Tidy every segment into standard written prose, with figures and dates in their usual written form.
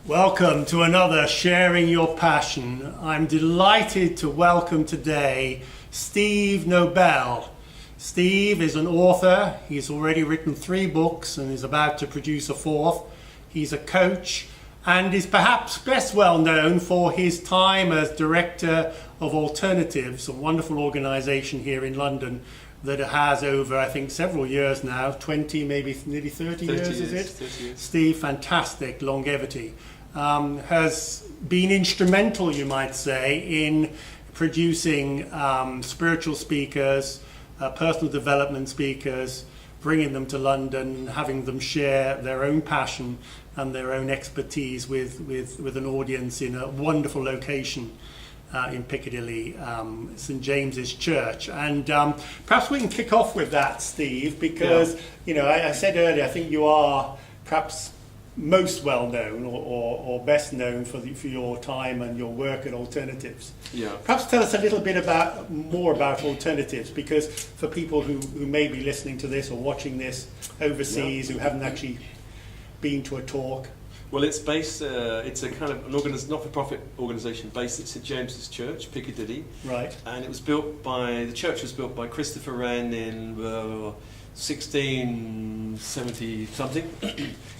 Welcome to another Sharing Your Passion. I'm delighted to welcome today Steve Nobel. Steve is an author. He's already written 3 books and is about to produce a 4th. He's a coach and is perhaps best well known for his time as Director of Alternatives, a wonderful organisation here in London that has over, I think, several years now, 20, maybe nearly 30 years, is it? 30 years. Steve, fantastic longevity. Has been instrumental, you might say, in producing spiritual speakers, personal development speakers, bringing them to London, having them share their own passion and their own expertise with an audience in a wonderful location in Piccadilly, St James's Church. And perhaps we can kick off with that, Steve, because you know, I said earlier, I think you are perhaps most well known or best known for your time and your work at Alternatives. Yeah. Perhaps tell us a little bit more about Alternatives, because for people who may be listening to this or watching this overseas, who haven't actually been to a talk. Well, it's based. It's a kind of not-for-profit organisation based at St James's Church, Piccadilly. Right. And it was the church was built by Christopher Wren in 1670 something.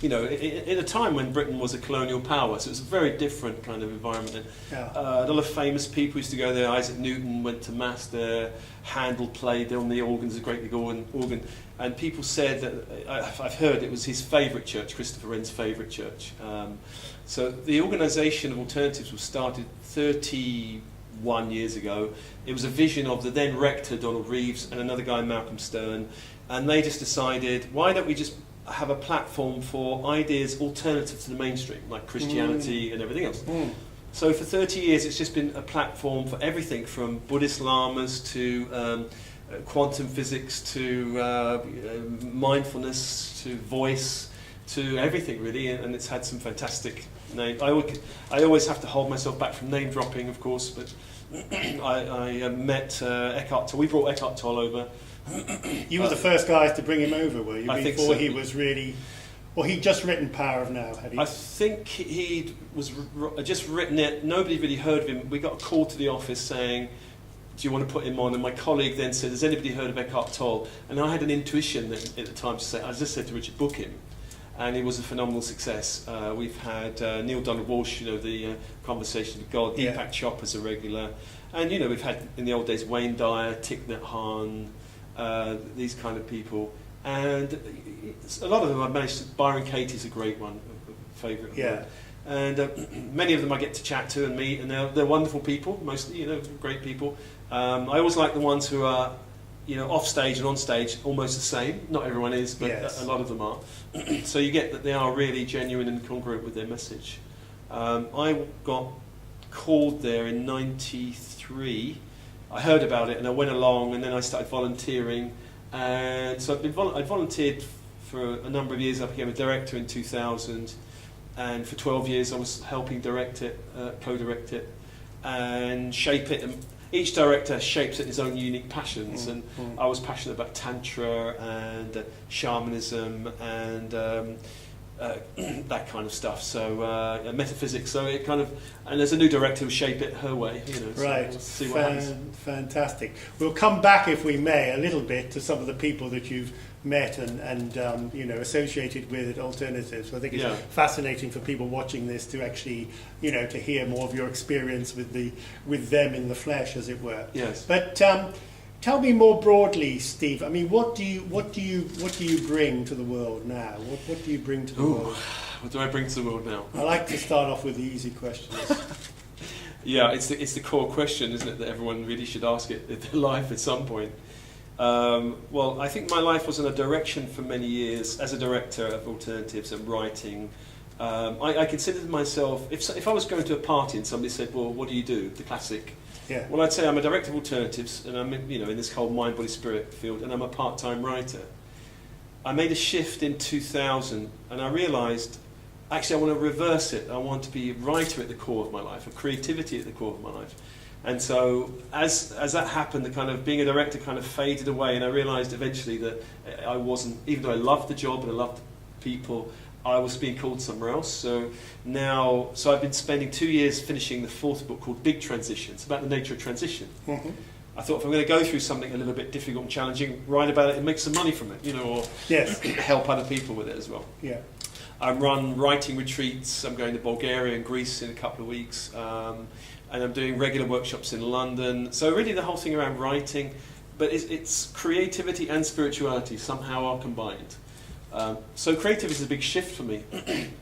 You know, in a time when Britain was a colonial power, so it was a very different kind of environment. Yeah. A lot of famous people used to go there. Isaac Newton went to mass there. Handel played on the organs, a great big organ. And people said that, I've heard it was his favourite church, Christopher Wren's favourite church. So the organisation of Alternatives was started 31 years ago. It was a vision of the then rector, Donald Reeves, and another guy, Malcolm Stern. And they just decided, why don't we just have a platform for ideas alternative to the mainstream, like Christianity and everything else. So for 30 years, it's just been a platform for everything from Buddhist lamas to quantum physics to mindfulness to voice to everything, really. And it's had some fantastic names. I always have to hold myself back from name dropping, of course, but I met Eckhart Tolle. We brought Eckhart Tolle over. You were the first guys to bring him over, were you? I think Before so. he was really... Well, he'd just written Power of Now, had he? I think he was just written it. Nobody really heard of him. We got a call to the office saying, do you want to put him on? And my colleague then said, has anybody heard of Eckhart Tolle? And I had an intuition at the time to say, I just said to Richard, book him. And it was a phenomenal success. We've had Neil Donald Walsh, you know, the Conversation with God, Deepak Chopra a regular. And, you know, we've had, in the old days, Wayne Dyer, Thich Nhat Hanh, these kind of people. And a lot of them I've managed to... Byron Katie's a great one, a favourite. Yeah. And many of them I get to chat to and meet, and they're wonderful people, mostly, you know, great people. I always like the ones who are, you know, off stage and on stage almost the same. Not everyone is, but a lot of them are. So you get that they are really genuine and congruent with their message. I got called there in '93. I heard about it and I went along, and then I started volunteering. And so I volunteered for a number of years. I became a director in 2000, and for 12 years I was helping direct it, co-direct it, and shape it. And each director shapes it in his own unique passions, and I was passionate about Tantra and shamanism and that kind of stuff. So metaphysics. So it kind of, and there's a new director who shape it her way. You know. So Right. we'll see what happens. Fantastic. We'll come back, if we may, a little bit to some of the people that you've met and you know, associated with Alternatives. I think it's fascinating for people watching this to actually, you know, to hear more of your experience with them in the flesh, as it were. Yes. But tell me more broadly, Steve. I mean, what do you bring to the world now? What do you bring to the world? What do I bring to the world now? I like to start off with the easy questions. Yeah, it's the core question, isn't it, that everyone really should ask it in their life at some point. Well, I think my life was in a direction for many years as a director of Alternatives and writing. I considered myself, if I was going to a party and somebody said, well, what do you do? The classic. Yeah. Well, I'd say I'm a director of Alternatives, and I'm, you know, in this whole mind, body, spirit field, and I'm a part-time writer. I made a shift in 2000, and I realised, actually, I want to reverse it. I want to be a writer at the core of my life, a creativity at the core of my life. And so as that happened, the kind of being a director kind of faded away, and I realised eventually that I wasn't, even though I loved the job and I loved people, I was being called somewhere else. So I've been spending 2 years finishing the fourth book called Big Transition. It's about the nature of transition. Mm-hmm. I thought if I'm going to go through something a little bit difficult and challenging, write about it and make some money from it, or yes. help other people with it as well. Yeah. I run writing retreats. I'm going to Bulgaria and Greece in a couple of weeks, and I'm doing regular workshops in London. So really the whole thing around writing, but it's creativity and spirituality somehow are combined. So creativity is a big shift for me.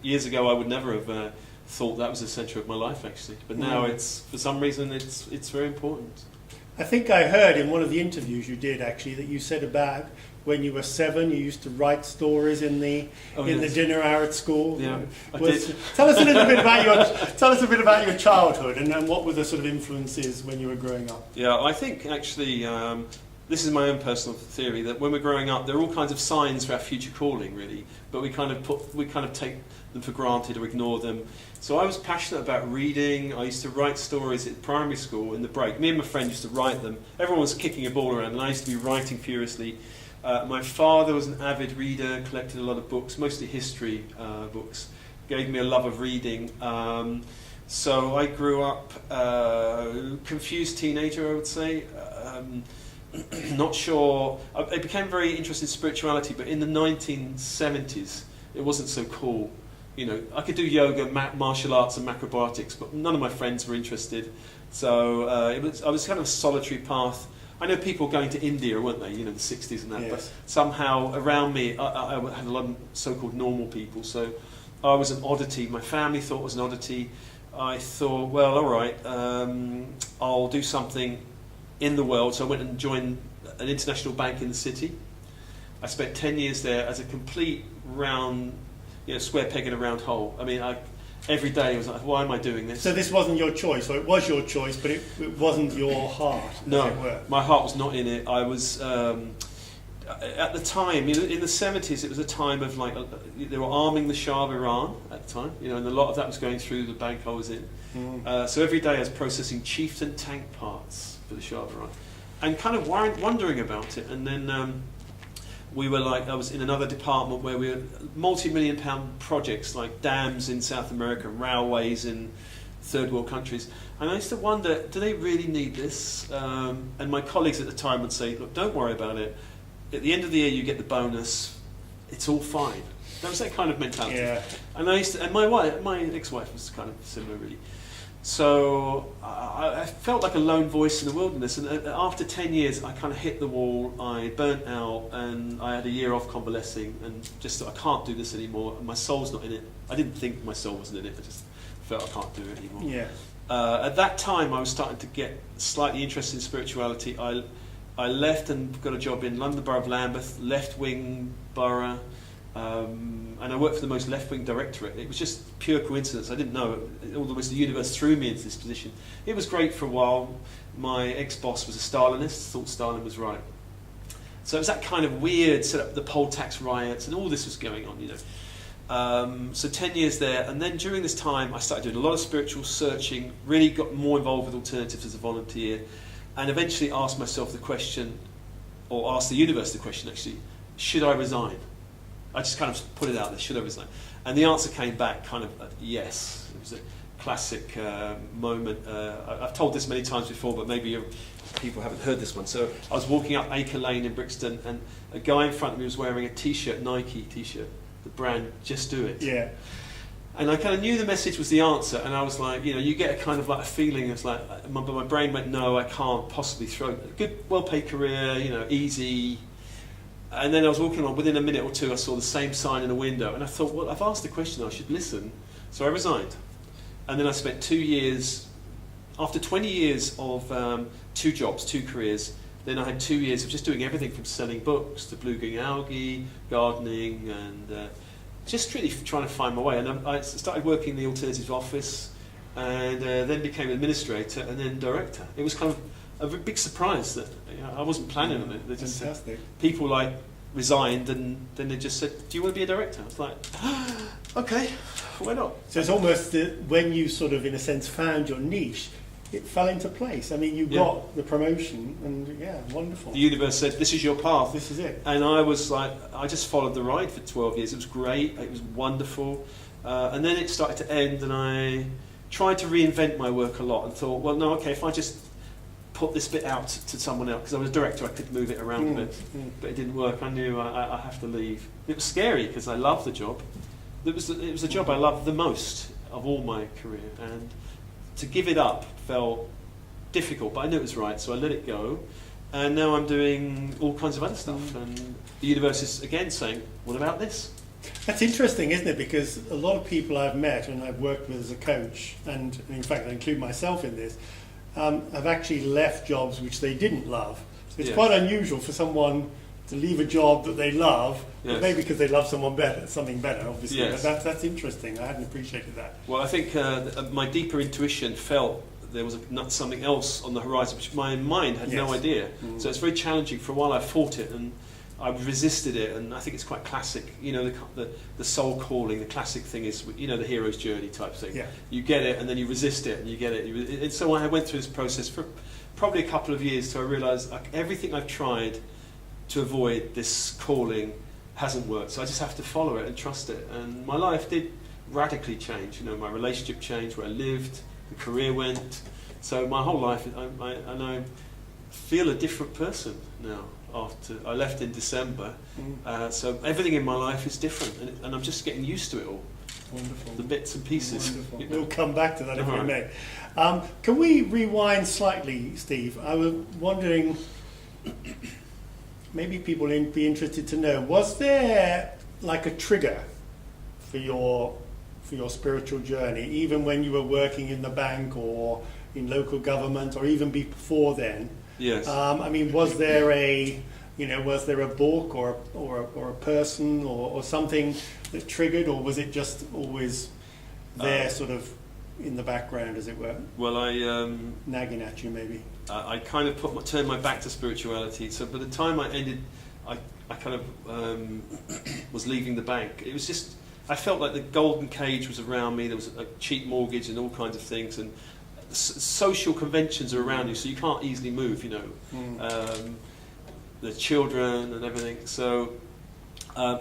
Years ago I would never have thought that was the centre of my life actually, but now it's, for some reason, it's very important. I think I heard in one of the interviews you did actually that you said about when you were 7 you used to write stories in the dinner hour at school. Yeah, I did. Tell us a bit about your childhood and what were the sort of influences when you were growing up. Yeah, I think actually this is my own personal theory that when we're growing up there are all kinds of signs for our future calling really, but we kind of take them for granted or ignore them. So I was passionate about reading. I used to write stories at primary school in the break. Me and my friend used to write them. Everyone was kicking a ball around and I used to be writing furiously. My father was an avid reader, collected a lot of books, mostly history books, gave me a love of reading. So I grew up confused teenager, I would say. Not sure. I became very interested in spirituality, but in the 1970s it wasn't so cool. I could do yoga, martial arts and macrobiotics, but none of my friends were interested. So I was kind of a solitary path. I know people going to India, weren't they, the 60s and that, yes. but somehow around me I had a lot of so-called normal people, so I was an oddity. My family thought I was an oddity. I thought, well, all right, I'll do something in the world, so I went and joined an international bank in the city. I spent 10 years there as a complete round, square peg in a round hole. I mean, every day I was like, why am I doing this? So this wasn't your choice, or it was your choice, but it wasn't your heart, no, as it were. My heart was not in it. I was, at the time, in the 70s, it was a time of they were arming the Shah of Iran at the time, and a lot of that was going through the bank I was in. So every day I was processing chieftain tank parts for the Shah of Iran, and kind of wondering about it. And then I was in another department where we were multi-million-pound projects like dams in South America, railways in third world countries. And I used to wonder, do they really need this? And my colleagues at the time would say, look, don't worry about it. At the end of the year, you get the bonus. It's all fine. That was that kind of mentality. Yeah. And my ex-wife was kind of similar, really. So I felt like a lone voice in the wilderness, and after 10 years I kind of hit the wall, I burnt out, and I had a year off convalescing and just thought, I can't do this anymore, and my soul's not in it. I didn't think my soul wasn't in it, I just felt I can't do it anymore. Yeah. At that time I was starting to get slightly interested in spirituality. I left and got a job in London Borough of Lambeth, left-wing borough, and I worked for the most left-wing directorate. It was just pure coincidence. I didn't know. Almost the universe threw me into this position. It was great for a while. My ex-boss was a Stalinist, thought Stalin was right. So it was that kind of weird set up, the poll tax riots, and all this was going on, So 10 years there, and then during this time I started doing a lot of spiritual searching, really got more involved with alternatives as a volunteer, and eventually asked myself the question, or asked the universe the question actually, should I resign? I just kind of put it out there, should I resign? And the answer came back kind of yes. It was a classic moment. I've told this many times before, but maybe people haven't heard this one. So I was walking up Acre Lane in Brixton, and a guy in front of me was wearing a t-shirt, Nike t-shirt, the brand Just Do It. Yeah. And I kind of knew the message was the answer, and I was like, you get a kind of like a feeling, it's like, but my brain went, no, I can't possibly throw a good, well-paid career, easy. And then I was walking along, within a minute or two I saw the same sign in a window, and I thought, well, I've asked the question, I should listen. So I resigned. And then I spent 2 years, after 20 years of 2 jobs, 2 careers, then I had 2 years of just doing everything from selling books to bluegreen algae, gardening, and just really trying to find my way. And I started working in the alternatives office, and then became administrator and then director. It was kind of a big surprise that I wasn't planning on it. They just fantastic. People resigned, and then they just said, "Do you want to be a director?" I was like, "Okay, why not?" So it's almost when you sort of, in a sense, found your niche, it fell into place. I mean, you got the promotion, and wonderful. The universe said, "This is your path. This is it." And I was like, I just followed the ride for 12 years. It was great. It was wonderful. And then it started to end, and I tried to reinvent my work a lot, and thought, well, no, okay, if I just put this bit out to someone else, because I was a director, I could move it around a bit, but it didn't work. I knew I have to leave. It was scary because I loved the job. It was the job I loved the most of all my career, and to give it up felt difficult, but I knew it was right, so I let it go. And now I'm doing all kinds of other stuff, and the universe is again saying, what about this? That's interesting, isn't it? Because a lot of people I've met and I've worked with as a coach, and in fact I include myself in this, have actually left jobs which they didn't love. So it's quite unusual for someone to leave a job that they love, but maybe because they love something better, obviously. Yes. But that's interesting. I hadn't appreciated that. Well, I think my deeper intuition felt there was something else on the horizon, which my mind had no idea. So it's very challenging. For a while I fought it, and I resisted it, and I think it's quite classic. You know, the soul calling, the classic thing is, you know, the hero's journey type thing. Yeah. You get it, and then you resist it, and you get it. And so I went through this process for probably a couple of years, till I realised everything I've tried to avoid this calling hasn't worked. So I just have to follow it and trust it. And my life did radically change. You know, my relationship changed, where I lived, the career went. So my whole life, I feel a different person now. After I left in December, so everything in my life is different, and I'm just getting used to it all. Wonderful. The bits and pieces. Wonderful. You know. We'll come back to that if we may. Can we rewind slightly, Steve? I was wondering, maybe people would be interested to know, was there like a trigger for your spiritual journey, even when you were working in the bank or in local government, or even before then? Yes. I mean, was there a book or a person or something that triggered, or was it just always there, sort of in the background, as it were? Well, nagging at you, maybe. I kind of turned my back to spirituality. So by the time I ended, I kind of was leaving the bank. It was just, I felt like the golden cage was around me. There was a cheap mortgage and all kinds of things, and social conventions are around you, so you can't easily move, you know. The children and everything. So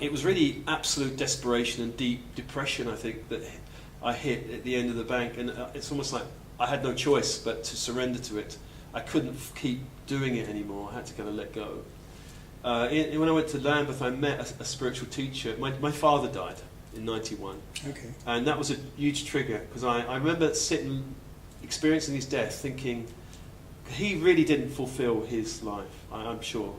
it was really absolute desperation and deep depression, I think, that I hit at the end of the bank. And it's almost like I had no choice but to surrender to it. I couldn't keep doing it anymore. I had to kind of let go. When I went to Lambeth, I met a spiritual teacher. My father died in 91. Okay. And that was a huge trigger, because I remember experiencing his death, thinking he really didn't fulfill his life, I'm sure.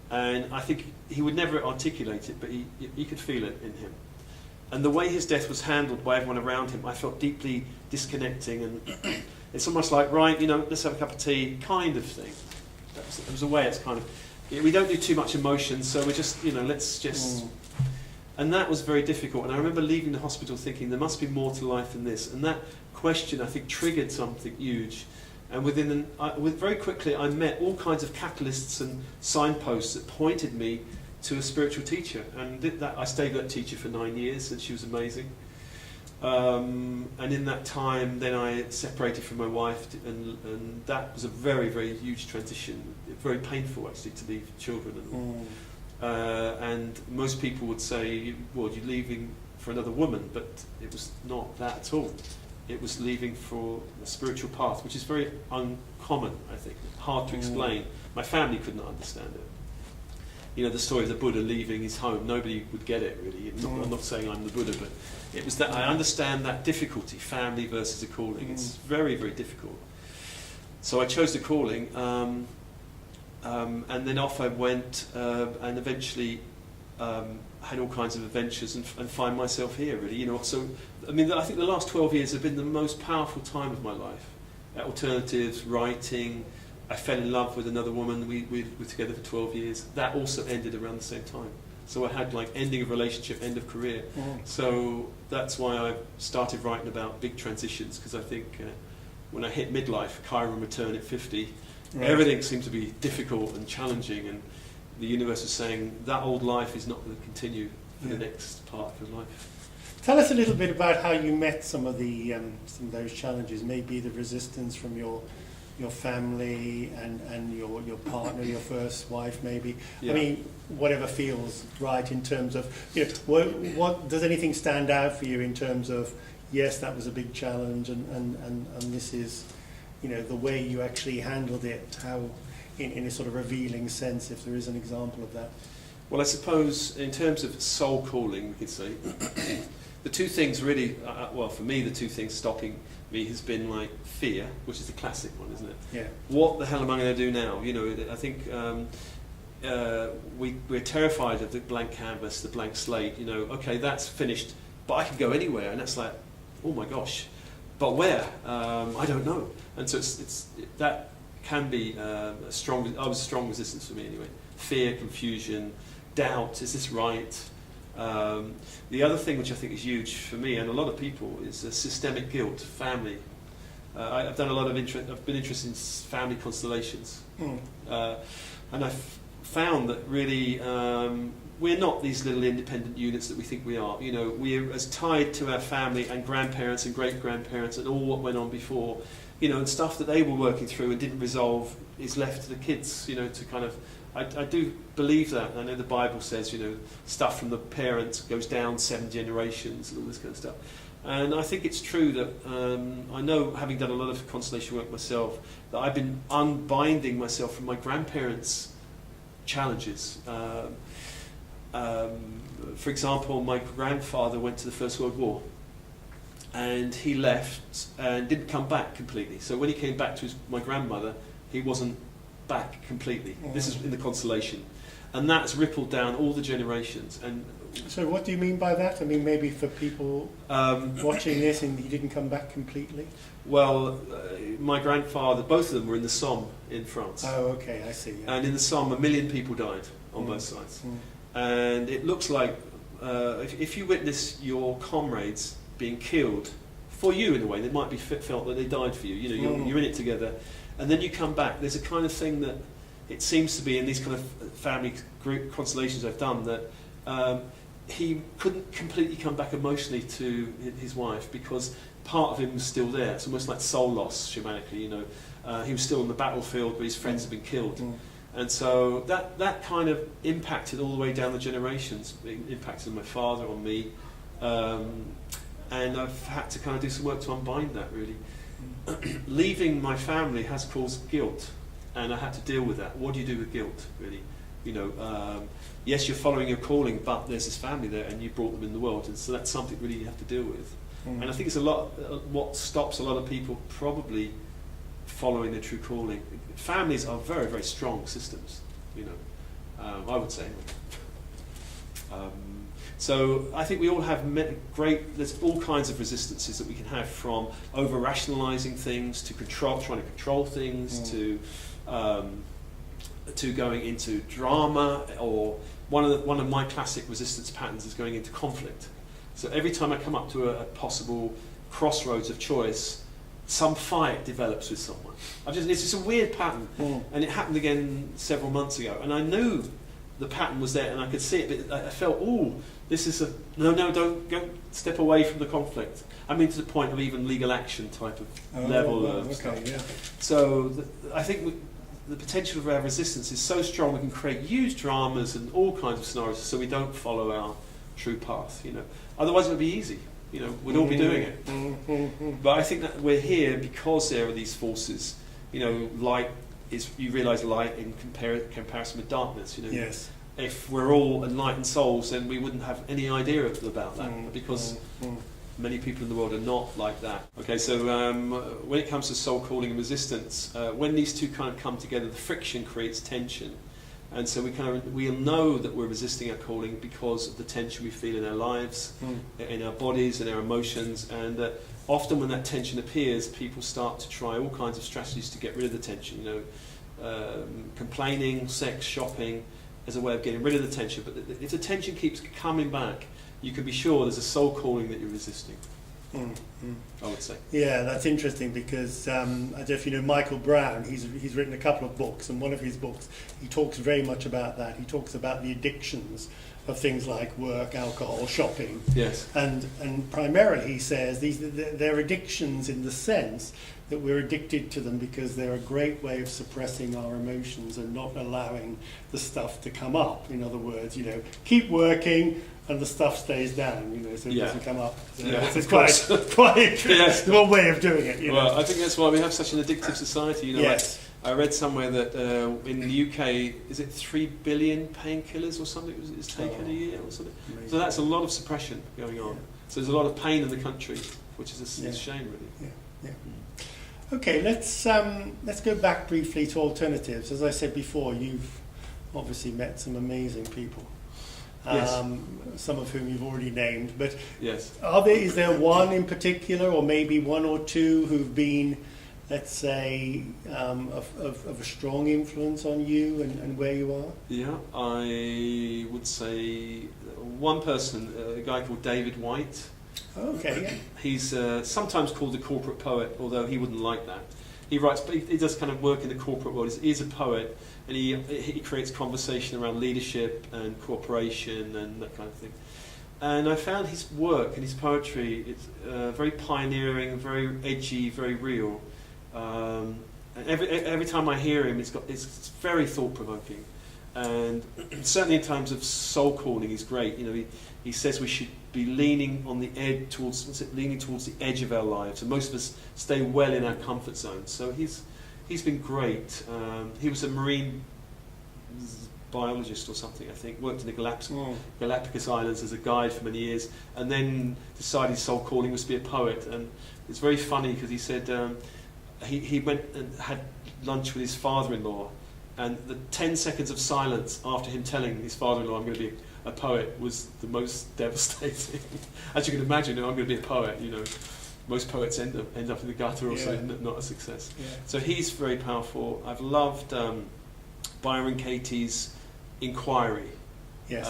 And I think he would never articulate it, but you could feel it in him. And the way his death was handled by everyone around him, I felt deeply disconnecting, and it's almost like, right, you know, let's have a cup of tea kind of thing. It was a way it's kind of, we don't do too much emotion, so we're just, you know, let's just... And that was very difficult. And I remember leaving the hospital thinking there must be more to life than this. And that question, I think, triggered something huge. And very quickly, I met all kinds of catalysts and signposts that pointed me to a spiritual teacher. And I stayed with that teacher for 9 years, and she was amazing. And in that time, then I separated from my wife, and that was a very, very huge transition. Very painful, actually, to leave children. And most people would say, well, you're leaving for another woman, but it was not that at all. It was leaving for a spiritual path, which is very uncommon, I think, hard to explain. My family couldn't understand it. You know, the story of the Buddha leaving his home, nobody would get it, really. I'm not saying I'm the Buddha, but it was that I understand that difficulty, family versus a calling. It's very, very difficult. So I chose the calling, and then off I went, and eventually had all kinds of adventures and find myself here, really. You know, so I mean, I think the last 12 years have been the most powerful time of my life. Alternatives, writing. I fell in love with another woman. We were together for 12 years. That also ended around the same time. So I had like ending of relationship, end of career. So that's why I started writing about big transitions, because I think when I hit midlife, chiron return at 50, everything seemed to be difficult and challenging, and the universe was saying that old life is not going to continue for the next part of your life. Tell us a little bit about how you met some of those challenges. Maybe the resistance from your family and your partner, your first wife, maybe. Yeah. I mean, whatever feels right in terms of, what does anything stand out for you in terms of, yes, that was a big challenge, and this is, the way you actually handled it, how, in a sort of revealing sense, if there is an example of that. Well, I suppose in terms of soul calling, we could say, the two things really, for me, the two things stopping me has been like fear, which is the classic one, isn't it? Yeah. What the hell am I going to do now? I think we're terrified of the blank canvas, the blank slate. Okay, that's finished, but I can go anywhere, and that's like, oh my gosh, but where? I don't know. And so that can be a strong resistance for me anyway. Fear, confusion, doubt. Is this right? The other thing which I think is huge for me and a lot of people is systemic guilt, family. I've done a lot of I've been interested in family constellations, and I've found that really we're not these little independent units that we think we are. We're as tied to our family and grandparents and great grandparents and all what went on before. And stuff that they were working through and didn't resolve is left to the kids. To kind of. I do believe that. I know the Bible says, stuff from the parents goes down 7 generations and all this kind of stuff. And I think it's true that I know, having done a lot of constellation work myself, that I've been unbinding myself from my grandparents' challenges. For example, my grandfather went to the First World War. And he left and didn't come back completely. So when he came back to my grandmother, he wasn't back completely. This is in the constellation, and that's rippled down all the generations. And so, what do you mean by that? I mean, maybe for people watching this, and he didn't come back completely. Well, my grandfather, both of them were in the Somme in France. Oh, okay, I see. Yeah. And in the Somme, 1 million people died on both sides. And it looks like if you witness your comrades being killed for you in a way, they might be felt that they died for you. You're in it together. And then you come back. There's a kind of thing that it seems to be in these kind of family group constellations I've done that he couldn't completely come back emotionally to his wife because part of him was still there. It's almost like soul loss shamanically. He was still on the battlefield, but his friends had been killed. And so that kind of impacted all the way down the generations. It impacted my father, on me. And I've had to kind of do some work to unbind that, really. Leaving my family has caused guilt, and I had to deal with that. What do you do with guilt, really? Yes, you're following your calling, but there's this family there, and you brought them in the world, and so that's something really you have to deal with. And I think it's a lot what stops a lot of people probably following their true calling. Families are very, very strong systems, I would say. So I think we all have there's all kinds of resistances that we can have, from over-rationalising things to trying to control things to going into drama, or one of my classic resistance patterns is going into conflict. So every time I come up to a possible crossroads of choice, some fight develops with someone. It's just a weird pattern, and it happened again several months ago, and I knew the pattern was there and I could see it, but I felt, this is no, don't go, step away from the conflict. I mean, to the point of even legal action type of level of stuff. Yeah. So I think the potential of our resistance is so strong we can create huge dramas and all kinds of scenarios, so we don't follow our true path. Otherwise it would be easy. We'd all be doing it. But I think that we're here because there are these forces. Light is, you realise, light in comparison with darkness. Yes. If we're all enlightened souls, then we wouldn't have any idea about that, because many people in the world are not like that. Okay, so when it comes to soul calling and resistance, when these two kind of come together, the friction creates tension. And so we'll know that we're resisting our calling because of the tension we feel in our lives, in our bodies, and our emotions. And often when that tension appears, people start to try all kinds of strategies to get rid of the tension. Complaining, sex, shopping, as a way of getting rid of the tension. But if the tension keeps coming back, you can be sure there's a soul calling that you're resisting. I would say. Yeah, that's interesting, because I don't know if you know Michael Brown. He's written a couple of books, and one of his books he talks very much about that. He talks about the addictions of things like work, alcohol, shopping. Yes. And primarily, he says, they're addictions in the sense that we're addicted to them because they're a great way of suppressing our emotions and not allowing the stuff to come up. In other words, keep working and the stuff stays down, so it doesn't come up. So it's quite yes. one way of doing it. Well, I think that's why we have such an addictive society. Yes. I read somewhere that in the UK, is it 3 billion painkillers or something is taken a year or something? Amazing. So that's a lot of suppression going on. Yeah. So there's a lot of pain in the country, which is a shame, really. Yeah. Okay, let's go back briefly to alternatives. As I said before, you've obviously met some amazing people. Yes. Some of whom you've already named, but yes. Is there one in particular, or maybe one or two, who've been, let's say, of a strong influence on you and where you are? Yeah, I would say one person, a guy called David White. Okay. Yeah. He's sometimes called the corporate poet, although he wouldn't like that. He writes, but he does kind of work in the corporate world. He's a poet, and he creates conversation around leadership and cooperation and that kind of thing. And I found his work and his poetry, it's very pioneering, very edgy, very real. And every time I hear him, it's very thought-provoking. And certainly in terms of soul calling, he's great. He says we should be leaning towards the edge of our lives, and most of us stay well in our comfort zone. So he's been great. He was a marine biologist or something, I think. Worked in the Galapagos Islands as a guide for many years, and then decided his soul calling was to be a poet. And it's very funny because he said he went and had lunch with his father-in-law, and the 10 seconds of silence after him telling his father-in-law, I'm going to be a poet, was the most devastating. As you can imagine, I'm going to be a poet, most poets end up in the gutter or say not a success. Yeah. So he's very powerful. I've loved Byron Katie's Inquiry. Yes.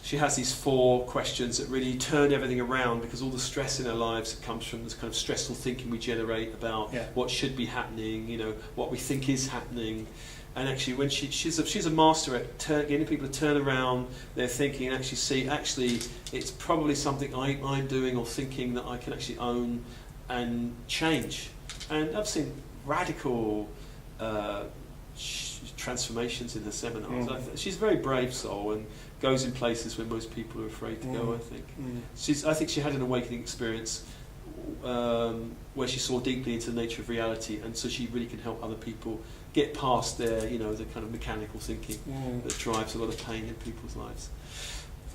She has these 4 questions that really turn everything around, because all the stress in our lives comes from this kind of stressful thinking we generate about what should be happening, what we think is happening. And actually, when she's a master at getting people to turn around their thinking and actually see, it's probably something I'm doing or thinking that I can actually own and change. And I've seen radical transformations in her seminars. She's a very brave soul and goes in places where most people are afraid to go, I think. I think she had an awakening experience where she saw deeply into the nature of reality, and so she really can help other people get past their, the kind of mechanical thinking that drives a lot of pain in people's lives.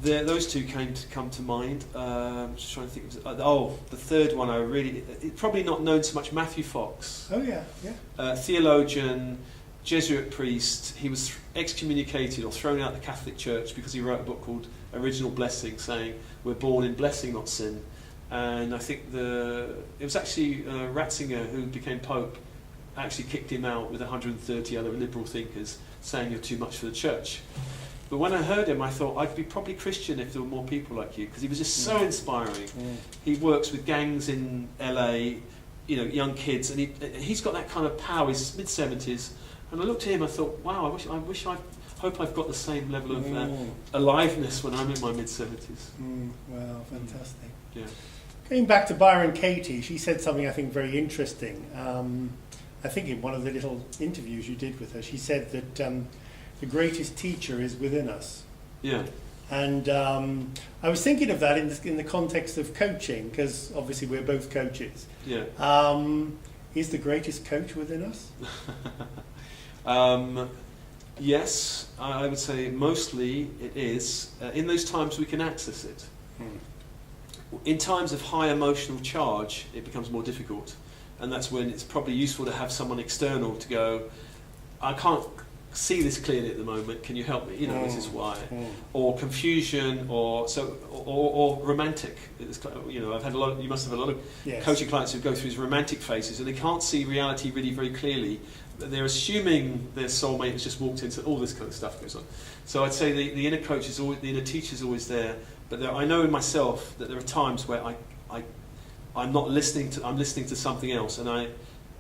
Those two come to mind. I'm just trying to think of the third one. Probably not known so much. Matthew Fox. Oh yeah. Theologian, Jesuit priest. He was excommunicated or thrown out of the Catholic Church because he wrote a book called Original Blessing, saying we're born in blessing, not sin. And I think it was actually Ratzinger, who became Pope, actually kicked him out with 130 other liberal thinkers, saying you're too much for the church. But when I heard him, I thought I'd be probably Christian if there were more people like you, because he was just so inspiring. He works with gangs in LA, young kids, and he's got that kind of power. He's mid-70s, and I looked at him, I thought, wow, I hope I've got the same level of aliveness when I'm in my mid-70s. Wow, fantastic. Yeah. Going back to Byron Katie, she said something I think very interesting. I think in one of the little interviews you did with her, she said that the greatest teacher is within us. Yeah. And I was thinking of that in the context of coaching, because obviously we're both coaches. Yeah. Is the greatest coach within us? Yes, I would say mostly it is. In those times we can access it. In times of high emotional charge, it becomes more difficult. And that's when it's probably useful to have someone external to go, I can't see this clearly at the moment, can you help me? This is why. Or confusion, or romantic. I've had you must have a lot of coaching clients who go through these romantic phases and they can't see reality really very clearly. They're assuming their soulmate has just walked into all this kind of stuff goes on. So I'd say the inner coach is always, the inner teacher is always there. But I know in myself that there are times where I'm not listening to. I'm listening to something else, and I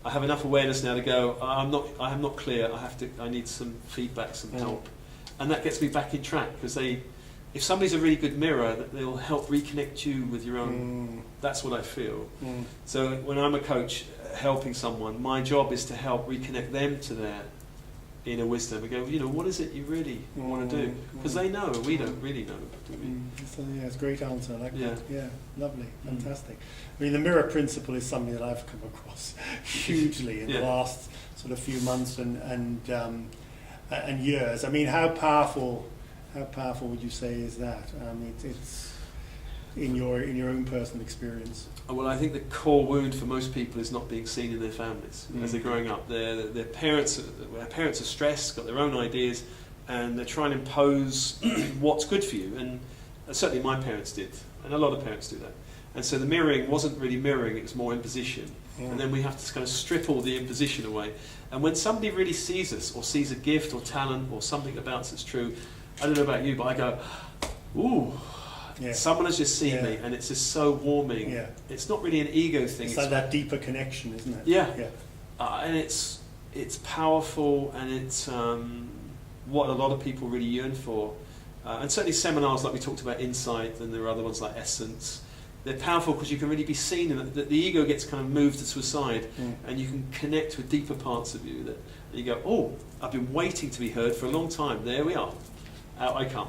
have enough awareness now to go. I'm not clear. I need some feedback, some help, and that gets me back in track, because if somebody's a really good mirror, that they'll help reconnect you with your own. That's what I feel. So when I'm a coach helping someone, my job is to help reconnect them to their inner wisdom. We go, what is it you really want to do? Because they know, we don't really know. Do we? So, it's a great answer. I like that. Yeah, lovely, fantastic. I mean, the mirror principle is something that I've come across hugely in the last sort of few months and years. I mean, how powerful would you say is that? It's in your own personal experience. Well, I think the core wound for most people is not being seen in their families as they're growing up. Their parents are stressed, got their own ideas, and they're trying to impose what's good for you. And certainly my parents did, and a lot of parents do that. And so the mirroring wasn't really mirroring; it was more imposition. And then we have to kind of strip all the imposition away. And when somebody really sees us, or sees a gift, or talent, or something about us that's true, I don't know about you, but I go, ooh. Yeah. Someone has just seen me, and it's just so warming. Yeah. It's not really an ego thing. It's like that deeper connection, isn't it? Yeah. And it's powerful, and it's what a lot of people really yearn for. And certainly seminars like we talked about, Insight, and there are other ones like Essence. They're powerful because you can really be seen, and the ego gets kind of moved to a side, and you can connect with deeper parts of you. That and you go, oh, I've been waiting to be heard for a long time. There we are. Out I come.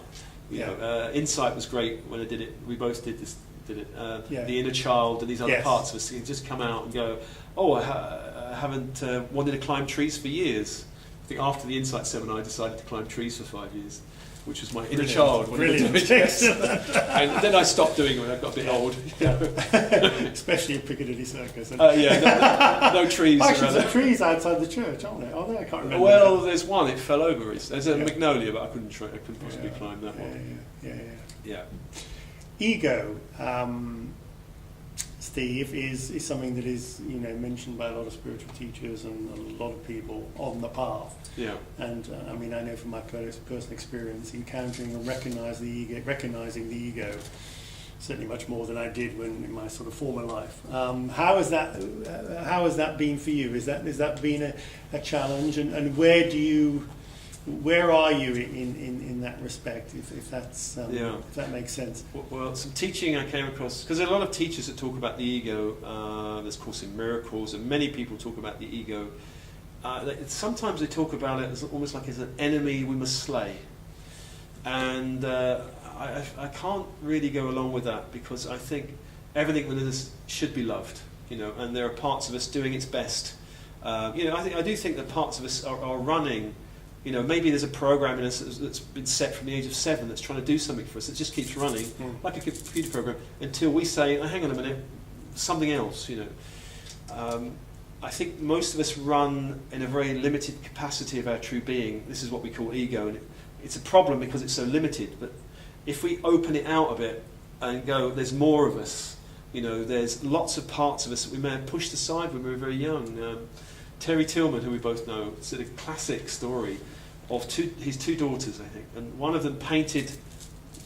Insight was great when I did it. We both did it. The inner child and these other parts of us can just come out and go, oh, I haven't wanted to climb trees for years. I think after the Insight seminar, I decided to climb trees for 5 years, which was my inner child. Brilliant. And then I stopped doing it when I got a bit old. Especially in Piccadilly Circus. No trees. Actually, there's trees outside the church, aren't there? I can't remember. Well, there's one. It fell over. There's a magnolia, but I couldn't possibly climb that one. Yeah. Ego, Steve, is something that is mentioned by a lot of spiritual teachers and a lot of people on the path. Yeah. And I mean, I know from my personal experience, encountering and recognizing the ego, certainly much more than I did in my sort of former life. How has that been for you? Has that been a challenge? And where are you in that respect? If that makes sense. Well, some teaching I came across, because there are a lot of teachers that talk about the ego. There's Course in Miracles, and many people talk about the ego. Sometimes they talk about it as almost like as an enemy we must slay, and I can't really go along with that, because I think everything within us should be loved, and there are parts of us doing its best. I do think that parts of us are running. Maybe there's a program in us that's been set from the age of 7 that's trying to do something for us. It just keeps running, like a computer program, until we say, oh, hang on a minute, something else, I think most of us run in a very limited capacity of our true being. This is what we call ego, and it's a problem because it's so limited. But if we open it out a bit and go, there's more of us, there's lots of parts of us that we may have pushed aside when we were very young. Terry Tillman, who we both know, said a classic story of his two daughters, I think, and one of them painted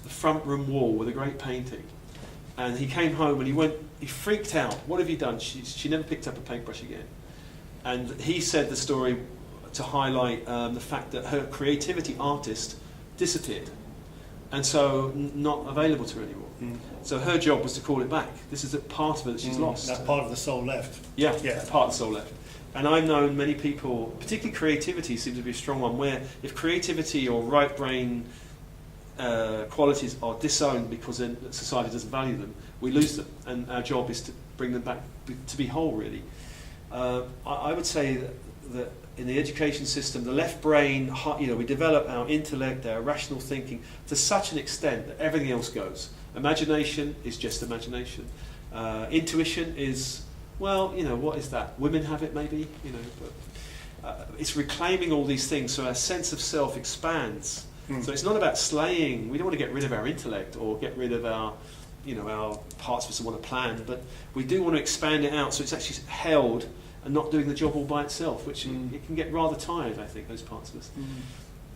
the front room wall with a great painting, and he came home and he freaked out. What have you done? She never picked up a paintbrush again. And he said the story to highlight the fact that her creativity artist disappeared, and so not available to her anymore. So her job was to call it back. This is a part of it that she's lost. That part of the soul left. Yeah, part of the soul left. And I've known many people, particularly creativity seems to be a strong one, where if creativity or right brain qualities are disowned because then society doesn't value them, we lose them, and our job is to bring them back to be whole, really. I would say that in the education system, the left brain, we develop our intellect, our rational thinking to such an extent that everything else goes. Imagination is just imagination. Intuition is, what is that? Women have it maybe, but it's reclaiming all these things so our sense of self expands. So it's not about slaying. We don't want to get rid of our intellect or get rid of our parts of us that want to plan, but we do want to expand it out so it's actually held and not doing the job all by itself, which it can get rather tired, I think, those parts of us.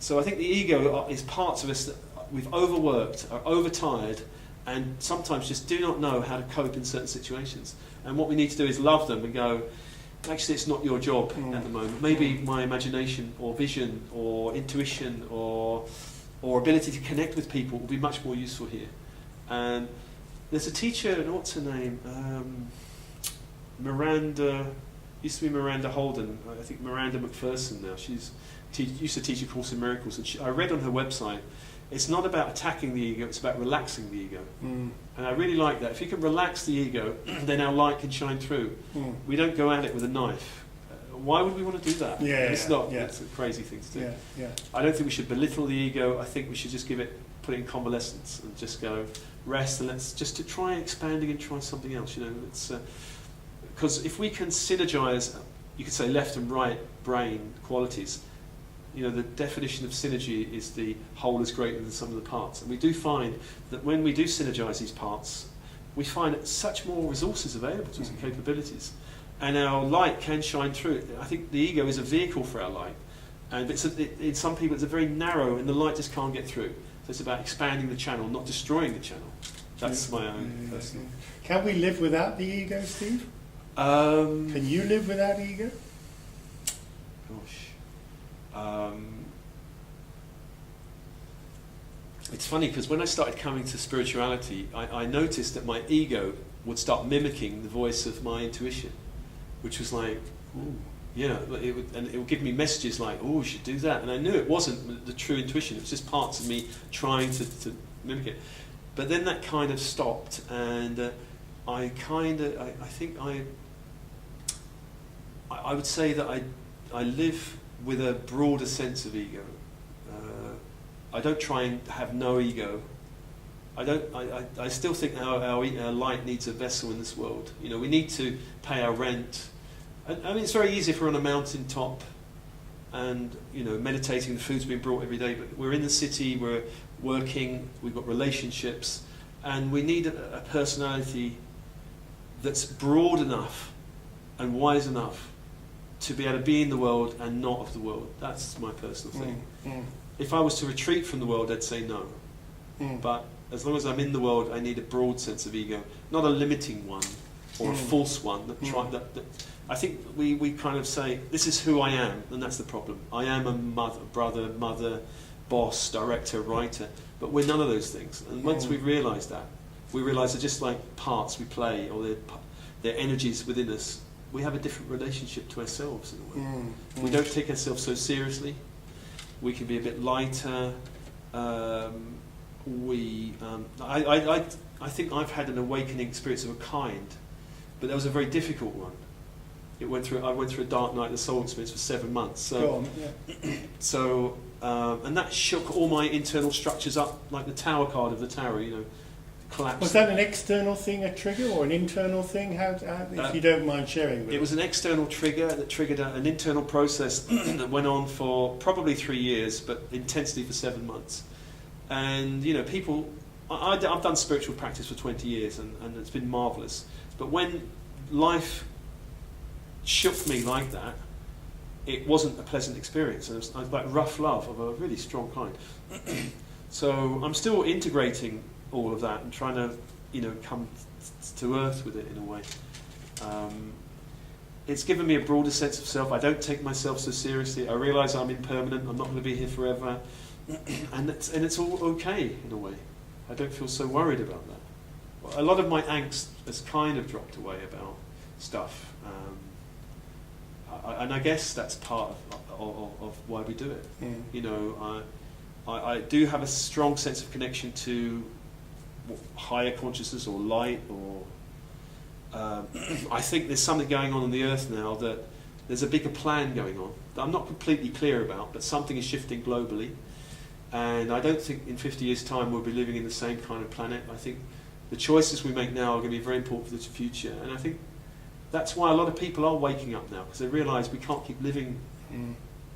So I think the ego is parts of us that we've overworked, are overtired, and sometimes just do not know how to cope in certain situations. And what we need to do is love them and go, actually it's not your job at the moment. Maybe my imagination or vision or intuition or or ability to connect with people will be much more useful here. And there's a teacher, what's her name? Miranda, used to be Miranda Holden, I think Miranda McPherson now. She's used to teach a course in miracles, and I read on her website, it's not about attacking the ego, it's about relaxing the ego. And I really like that. If you can relax the ego, then our light can shine through. We don't go at it with a knife. Why would we want to do that? It's a crazy thing to do. I don't think we should belittle the ego. I think we should just put it in convalescence and just go rest, and let's just to try expanding and try something else. It's because if we can synergize, you could say left and right brain qualities. The definition of synergy is the whole is greater than the sum of the parts. And we do find that when we do synergize these parts, we find such more resources available to us and capabilities. And our light can shine through. I think the ego is a vehicle for our light. And in some people it's a very narrow, and the light just can't get through. So it's about expanding the channel, not destroying the channel. That's my own personal. Can we live without the ego, Steve? Can you live without ego? Gosh. It's funny because when I started coming to spirituality, I noticed that my ego would start mimicking the voice of my intuition, which was like, ooh, it would give me messages like, oh, you should do that. And I knew it wasn't the true intuition, it was just parts of me trying to mimic it. But then that kind of stopped, and I think I would say that I live with a broader sense of ego. I don't try and have no ego. I still think our light needs a vessel in this world. We need to pay our rent. I mean, it's very easy if we're on a mountain top and meditating, the food's being brought every day. But we're in the city, we're working, we've got relationships, and we need a personality that's broad enough and wise enough to be able to be in the world and not of the world. That's my personal thing. If I was to retreat from the world, I'd say no. But as long as I'm in the world, I need a broad sense of ego, not a limiting one or a false one. I think we kind of say, this is who I am, and that's the problem. I am a mother, boss, director, writer, but we're none of those things. And once we realise that, we realise they're just like parts we play, or they're energies within us. We have a different relationship to ourselves in a way. We don't take ourselves so seriously. We can be a bit lighter. I think I've had an awakening experience of a kind, but that was a very difficult one. I went through a dark night of the soul experience for 7 months. So, and that shook all my internal structures up, like the tower card of the tower, collapsed. Was that an external thing, a trigger, or an internal thing? How if you don't mind sharing with it was an external trigger that triggered an internal process that went on for probably 3 years, but intensely for 7 months. And people, I've done spiritual practice for 20 years, and it's been marvellous. But when life shook me like that, it wasn't a pleasant experience. And it was like rough love of a really strong kind. So I'm still integrating all of that and trying to, come to earth with it in a way. It's given me a broader sense of self. I don't take myself so seriously. I realise I'm impermanent. I'm not going to be here forever, and it's all okay in a way. I don't feel so worried about that. A lot of my angst has kind of dropped away about stuff, and I guess that's part of why we do it. I do have a strong sense of connection to higher consciousness or light, or I think there's something going on the earth now, that there's a bigger plan going on that I'm not completely clear about, but something is shifting globally, and I don't think in 50 years' time we'll be living in the same kind of planet. I think the choices we make now are going to be very important for the future, and I think that's why a lot of people are waking up now, because they realise we can't keep living.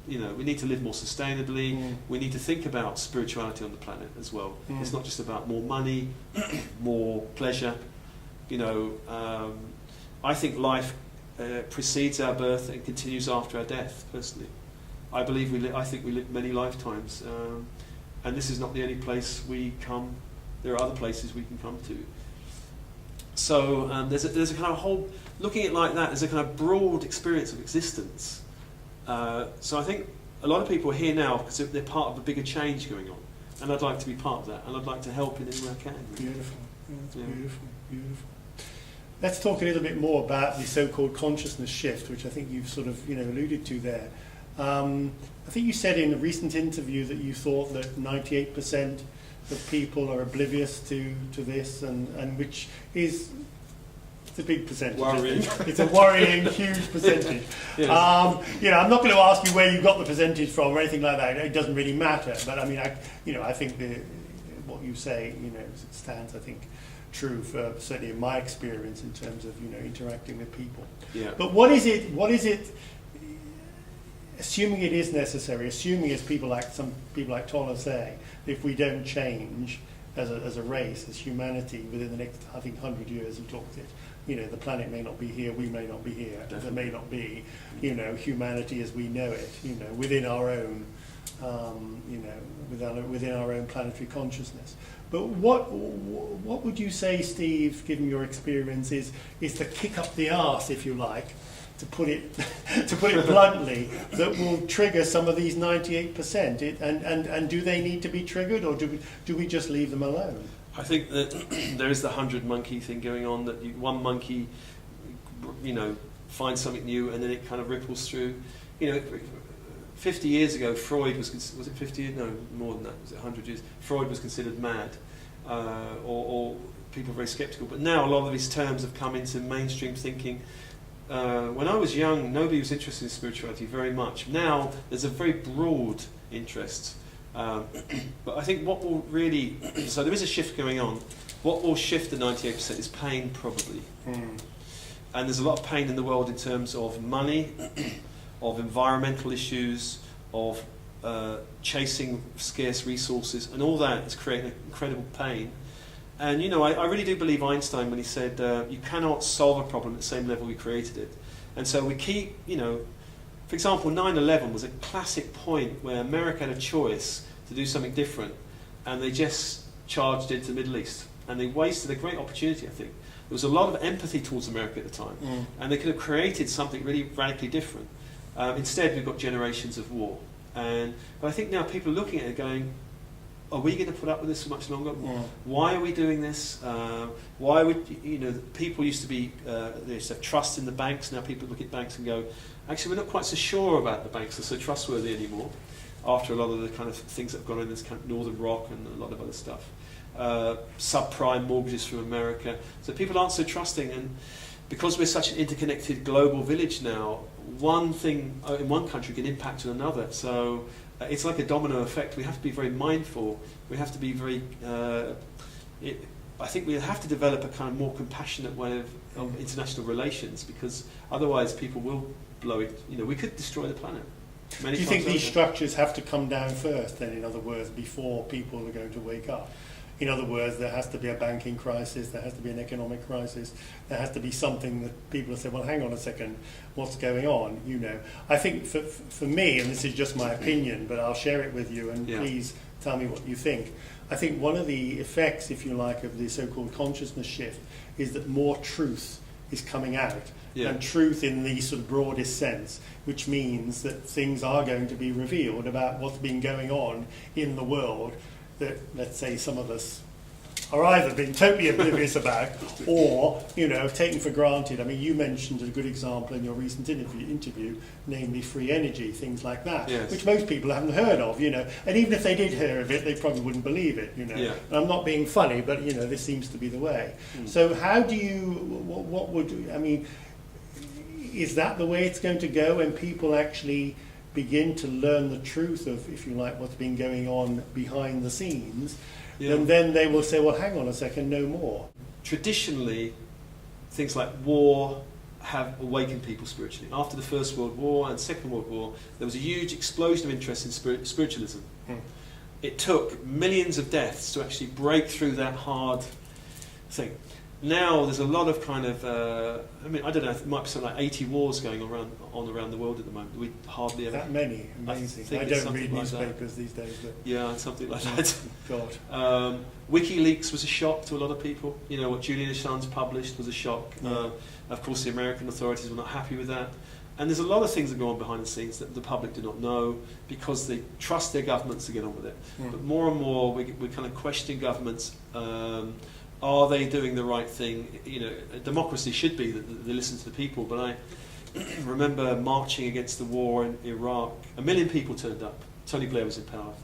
We need to live more sustainably. We need to think about spirituality on the planet as well. It's not just about more money, more pleasure. I think life precedes our birth and continues after our death. Personally, I think we live many lifetimes, and this is not the only place we come. There are other places we can come to. So there's a kind of whole, looking at it like that, there's a kind of broad experience of existence. So I think a lot of people are here now because they're part of a bigger change going on. and I'd like to be part of that, and I'd like to help in any way I can. Beautiful. Yeah, that's Yeah. beautiful. Beautiful. Let's talk a little bit more about the so-called consciousness shift, which I think you've sort of alluded to there. I think you said in a recent interview that you thought that 98% of people are oblivious to this, and which is it's a big percentage. Worrying. It's a worrying, huge percentage. Yes. I'm not going to ask you where you got the percentage from or anything like that. It doesn't really matter. But I mean, I think what you say, stands, I think, true for certainly in my experience in terms of interacting with people. Yeah. But what is it? Assuming it is necessary, assuming as some people like Toller say, if we don't change as a race, as humanity, within the next, I think, 100 years, you talked it, the planet may not be here, we may not be here, there may not be, humanity as we know it, within our own, within our own planetary consciousness. But what would you say, Steve, given your experience, is the kick up the arse, if you like, to put it bluntly, that will trigger some of these 98%? And do they need to be triggered, or do we just leave them alone? I think that there is the 100 monkey thing going on, that one monkey, finds something new and then it kind of ripples through. 50 years ago, Freud was it 50 years? No, more than that. Was it 100 years? Freud was considered mad, or people were very sceptical. But now a lot of these terms have come into mainstream thinking. When I was young, nobody was interested in spirituality very much. Now there's a very broad interest. But I think what will really... so there is a shift going on. What will shift the 98% is pain, probably. And there's a lot of pain in the world in terms of money, of environmental issues, of chasing scarce resources, and all that is creating incredible pain. And I really do believe Einstein when he said you cannot solve a problem at the same level we created it. And so we keep, for example, 9/11 was a classic point where America had a choice to do something different, and they just charged into the Middle East, and they wasted a great opportunity. I think there was a lot of empathy towards America at the time, and they could have created something really radically different. Instead, we've got generations of war, but I think now people are looking at it going, are we going to put up with this for much longer? Yeah. Why are we doing this? Why would people used to be they used to have trust in the banks. Now people look at banks and go, actually, we're not quite so sure about the banks are so trustworthy anymore. After a lot of the kind of things that have gone on in this kind of Northern Rock and a lot of other stuff, subprime mortgages from America. So people aren't so trusting, and because we're such an interconnected global village now, one thing in one country can impact on another. So. It's like a domino effect. We have to be very mindful. We have to be very... I think we have to develop a kind of more compassionate way of international relations, because otherwise people will blow it. We could destroy the planet. Do you think these structures have to come down first, then, in other words, before people are going to wake up? In other words, there has to be a banking crisis, there has to be an economic crisis, there has to be something that people have said, well, hang on a second, what's going on? I think for me, and this is just my opinion, but I'll share it with you, and please tell me what you think. I think one of the effects, if you like, of the so-called consciousness shift is that more truth is coming out, and truth in the sort of broadest sense, which means that things are going to be revealed about what's been going on in the world that, let's say, some of us are either being totally oblivious about or, taken for granted. I mean, you mentioned a good example in your recent interview, namely free energy, things like that, which most people haven't heard of, and even if they did hear of it, they probably wouldn't believe it, And I'm not being funny, but, this seems to be the way. So how do you, is that the way it's going to go when people actually begin to learn the truth of, if you like, what's been going on behind the scenes, and then they will say, well, hang on a second, no more. Traditionally, things like war have awakened people spiritually. After the First World War and Second World War, there was a huge explosion of interest in spiritualism. It took millions of deaths to actually break through that hard thing. Now there's a lot of kind of, I don't know, it might be something like 80 wars going on around the world at the moment. We hardly ever... That many? Amazing. I don't read newspapers these days. But yeah, something like that. God. WikiLeaks was a shock to a lot of people. What Julian Assange published was a shock. Of course, the American authorities were not happy with that. And there's a lot of things that go on behind the scenes that the public do not know because they trust their governments to get on with it. But more and more, we're kind of questioning governments. Are they doing the right thing? You know, democracy should be that they listen to the people. But I remember marching against the war in Iraq. 1 million people turned up. Tony Blair was in power.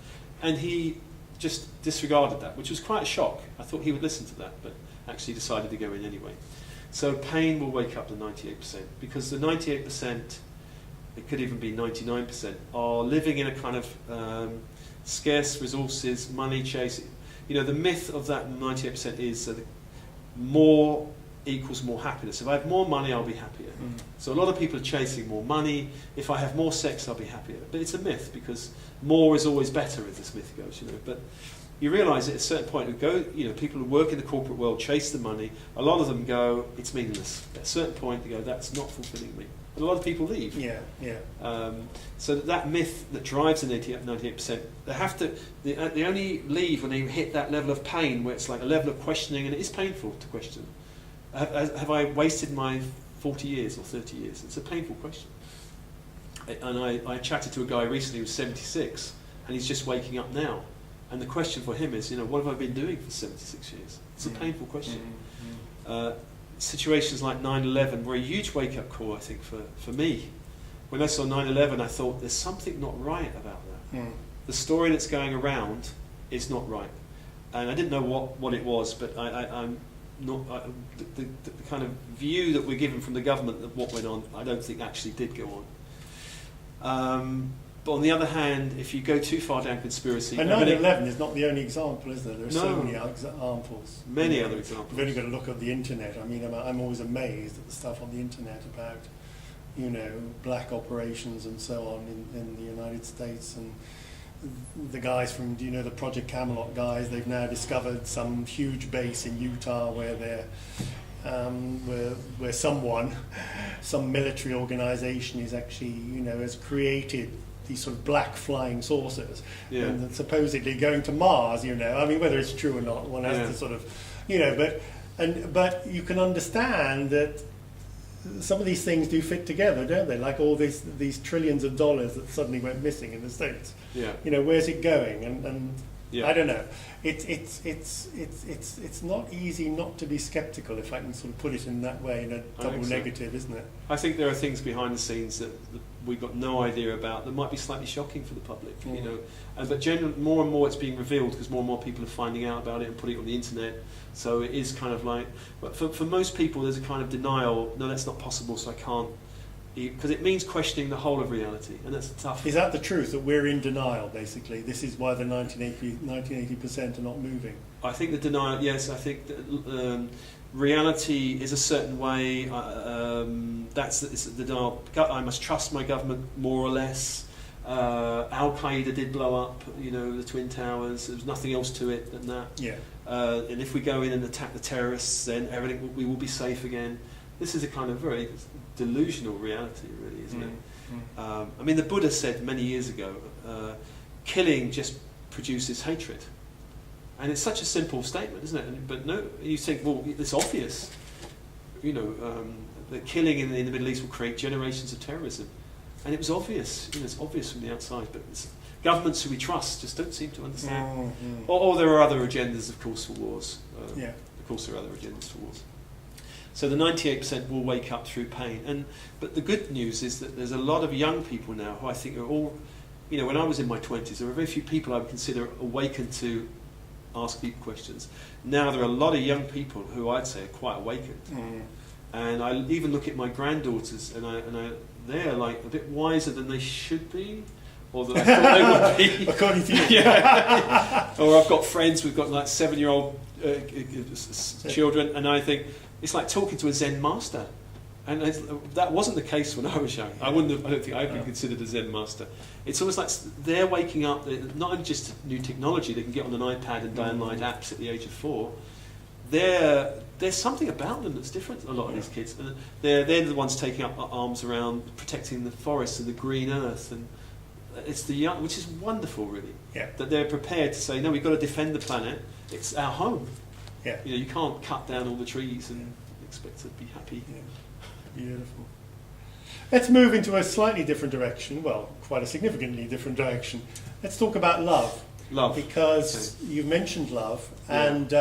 And he just disregarded that, which was quite a shock. I thought he would listen to that, but actually decided to go in anyway. So pain will wake up the 98%, because the 98%, it could even be 99%, are living in a kind of scarce resources, money chasing. You know, the myth of that 98% is that more equals more happiness. If I have more money, I'll be happier. So a lot of people are chasing more money. If I have more sex, I'll be happier. But it's a myth, because more is always better, as this myth goes, you know. But you realise at a certain point, people who work in the corporate world chase the money. A lot of them go, it's meaningless. At a certain point, they go, that's not fulfilling me. And a lot of people leave. So that myth that drives the 98%, they only leave when they hit that level of pain, where it's like a level of questioning, and it is painful to question. Have I wasted my 40 years or 30 years? It's a painful question. And I chatted to a guy recently who was 76, and he's just waking up now. And the question for him is, what have I been doing for 76 years? It's a painful question. Situations like 9/11 were a huge wake-up call, I think, for me. When I saw 9/11, I thought, there's something not right about that. The story that's going around is not right. And I didn't know what it was, but I'm not, the kind of view that we're given from the government of what went on, I don't think actually did go on. But on the other hand, if you go too far down conspiracy... And 9/11 is not the only example, is there? There are so many examples. Many other examples. You've only got to look at the internet. I mean, I'm always amazed at the stuff on the internet about, black operations and so on in the United States. And the guys from, the Project Camelot guys, they've now discovered some huge base in Utah where they're... where some military organization is actually, has created these sort of black flying saucers, and supposedly going to Mars. I mean, whether it's true or not, one has to sort of, but you can understand that some of these things do fit together, don't they? Like all these trillions of dollars that suddenly went missing in the States. Where's it going? And I don't know. It's not easy not to be sceptical, if I can sort of put it in that way, in a double negative, isn't it? I think there are things behind the scenes that we've got no idea about that might be slightly shocking for the public, but more and more it's being revealed because more and more people are finding out about it and putting it on the internet. So it is kind of like, but for most people there's a kind of denial. No, that's not possible, so I can't. Because it means questioning the whole of reality, and that's tough. Is that the truth, that we're in denial, basically? This is why the 1980% are not moving? I think the denial, yes, I think that, reality is a certain way. It's the denial. I must trust my government more or less. Al-Qaeda did blow up, the Twin Towers. There's nothing else to it than that. And if we go in and attack the terrorists, then we will be safe again. This is a kind of very delusional reality, really, isn't it? I mean, the Buddha said many years ago, killing just produces hatred. And it's such a simple statement, isn't it? But no, you think, well, it's obvious, that killing in the Middle East will create generations of terrorism. And it was obvious, it's obvious from the outside, but governments who we trust just don't seem to understand. Or there are other agendas, of course, for wars. Of course, there are other agendas for wars. So the 98% will wake up through pain. But the good news is that there's a lot of young people now who I think are all, when I was in my 20s, there were very few people I would consider awakened to ask deep questions. Now there are a lot of young people who I'd say are quite awakened. And I even look at my granddaughters, and they're like a bit wiser than they should be, or that I thought they would be. According to you. Or I've got friends, we've got like 7-year-old children, and I think, it's like talking to a Zen master, and that wasn't the case when I was young. I don't think I'd been considered a Zen master. It's almost like they're waking up. Not only just new technology, they can get on an iPad and download apps at the age of 4. There's something about them that's different. A lot of these kids, they're the ones taking up arms around protecting the forests and the green earth, and it's the young, which is wonderful, really. That they're prepared to say, no, we've got to defend the planet. It's our home. You can't cut down all the trees and expect to be happy. Beautiful. Let's move into a slightly different direction. Well, quite a significantly different direction. Let's talk about love. Love. Because you mentioned love, and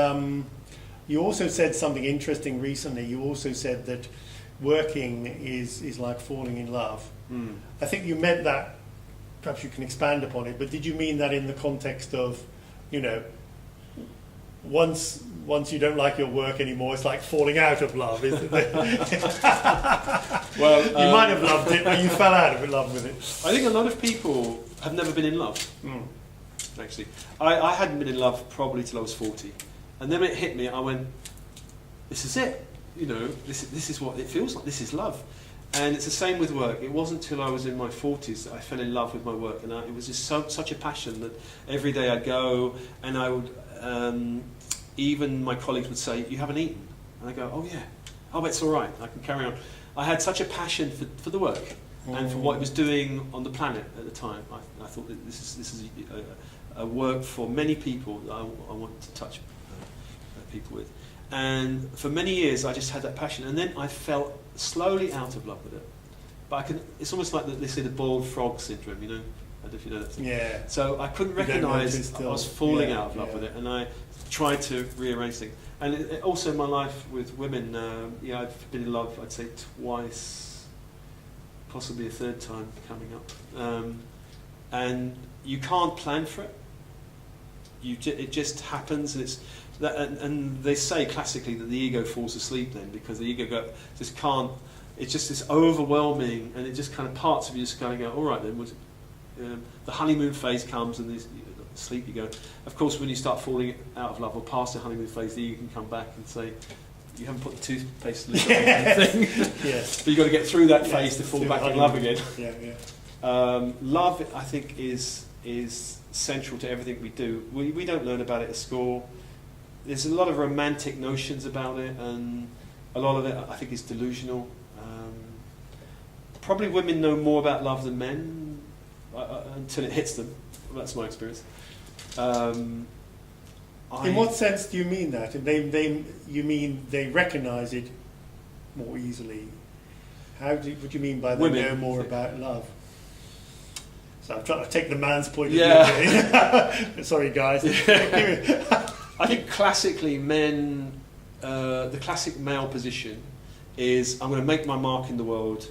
you also said something interesting recently. You also said that working is like falling in love. Mm. I think you meant that, perhaps you can expand upon it, but did you mean that in the context of, you know, once you don't like your work anymore, it's like falling out of love, isn't it? Well, you might have loved it, but you fell out of love with it. I think a lot of people have never been in love. Mm. Actually, I hadn't been in love probably till I was 40, and then it hit me. I went, "This is it. You know, this is what it feels like. This is love." And it's the same with work. It wasn't till I was in my 40s that I fell in love with my work, and it was just such a passion that every day I'd go, and I would. Even my colleagues would say, "You haven't eaten," and I go, "Oh yeah, oh it's all right. I can carry on." I had such a passion for the work and for what it was doing on the planet at the time. I thought that this is a work for many people that I want to touch people with. And for many years, I just had that passion, and then I fell slowly out of love with it. But it's almost like they say the boiled frog syndrome, you know. I don't know if you know that thing. Yeah. So I couldn't recognise I was falling out of love with it, and I tried to rearrange things. And also in my life with women, I've been in love, I'd say twice, possibly a third time coming up. And you can't plan for it. It just happens, and and they say classically that the ego falls asleep then, because the ego just can't. It's just this overwhelming, and it just kind of parts of you just kind of go, all right then. The honeymoon phase comes, and sleep you go. Of course, when you start falling out of love or past the honeymoon phase, then you can come back and say, you haven't put the toothpaste in the thing. Yes. But you've got to get through that phase to fall back in love again. Yeah. Love, I think, is central to everything we do. We don't learn about it at school. There's a lot of romantic notions about it, and a lot of it, I think, is delusional. Probably women know more about love than men until it hits them. That's my experience. In what sense do you mean that? You mean they recognise it more easily? What do you mean by they know more about love? So I'm trying to take the man's point of view. Sorry, guys. I think classically men, the classic male position is, I'm going to make my mark in the world,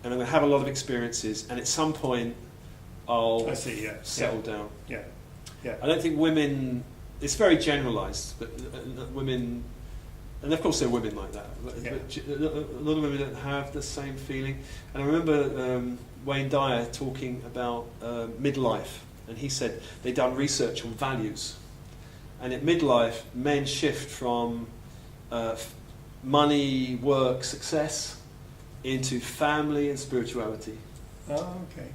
and I'm going to have a lot of experiences, and at some point I'll settle down. Yeah. I don't think women, it's very generalised, but women, and of course there are women like that, but a lot of women don't have the same feeling. And I remember Wayne Dyer talking about midlife, and he said they'd done research on values, and at midlife men shift from money, work, success into family and spirituality. Oh, okay.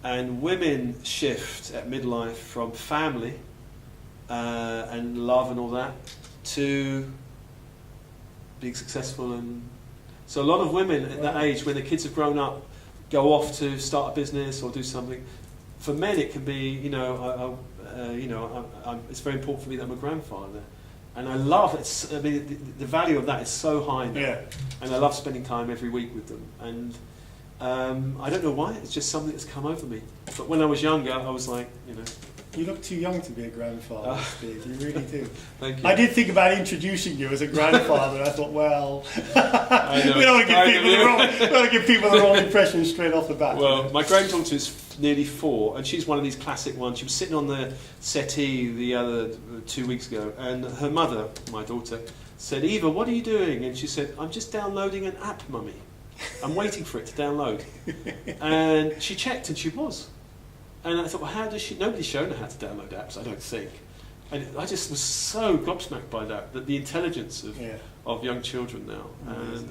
And women shift at midlife from family and love and all that to being successful. And so a lot of women at that age, when the kids have grown up, go off to start a business or do something. For men, it can be, it's very important for me that I'm a grandfather. And I love it. I mean, the value of that is so high now. Yeah. And I love spending time every week with them. And I don't know why, it's just something that's come over me. But when I was younger, I was like, You look too young to be a grandfather, Steve. You really do. Thank you. I did think about introducing you as a grandfather, and I thought, well, we don't want to give people the wrong impression straight off the bat. Well, my granddaughter is nearly 4, and she's one of these classic ones. She was sitting on the settee the other 2 weeks ago, and her mother, my daughter, said, "Eva, what are you doing?" And she said, "I'm just downloading an app, Mummy. I'm waiting for it to download." And she checked, and she was. And I thought, well, how does she? Nobody's shown her how to download apps, I don't think. And I just was so gobsmacked by that the intelligence of young children now. And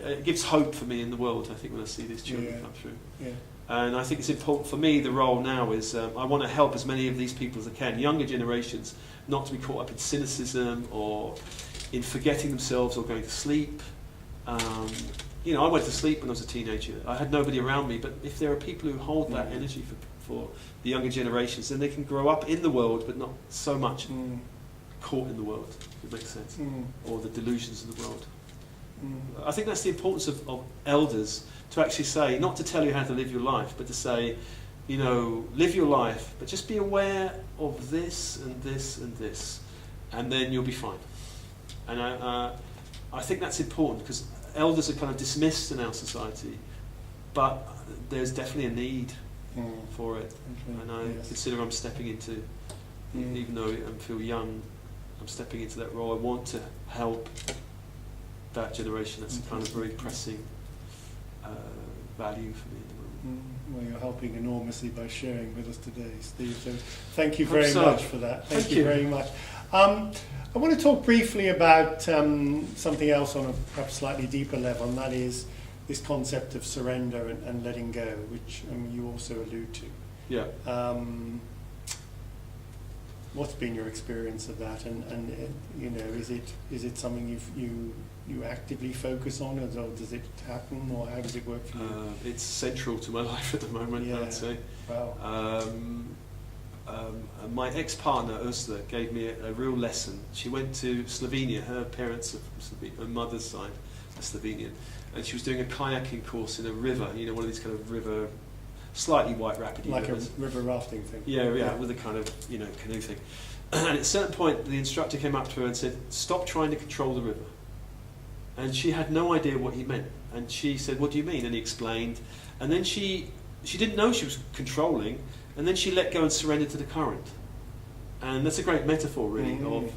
it gives hope for me in the world, I think, when I see these children come through. Yeah. And I think it's important for me, the role now is I want to help as many of these people as I can, younger generations, not to be caught up in cynicism or in forgetting themselves or going to sleep. I went to sleep when I was a teenager. I had nobody around me, but if there are people who hold that energy for the younger generations, then they can grow up in the world, but not so much caught in the world, if it makes sense, or the delusions of the world. I think that's the importance of elders, to actually say, not to tell you how to live your life, but to say, you know, live your life, but just be aware of this and this and this, and then you'll be fine. And I think that's important, because elders are kind of dismissed in our society, but there's definitely a need for it. And I consider I'm stepping into, even though I feel young, I'm stepping into that role. I want to help that generation. That's kind of very pressing value for me at the moment. Well, you're helping enormously by sharing with us today, Steve. So thank you very much for that. Thank you very much. I want to talk briefly about something else on a perhaps slightly deeper level, and that is this concept of surrender and letting go, which you also allude to. Yeah. What's been your experience of that, and you know, is it something you actively focus on, or does it happen, or how does it work for you? It's central to my life at the moment, I'd say. Wow. My ex-partner Ursula gave me a real lesson. She went to Slovenia. Her parents are from Slovenia. Her mother's side are Slovenian, and she was doing a kayaking course in a river. You know, one of these kind of river, slightly white rapidy like rivers. a river rafting thing. Yeah, with a kind of, you know, canoe thing. And at a certain point, the instructor came up to her and said, "Stop trying to control the river." And she had no idea what he meant. And she said, "What do you mean?" And he explained. And then she didn't know she was controlling. And then she let go and surrendered to the current. And that's a great metaphor, really, of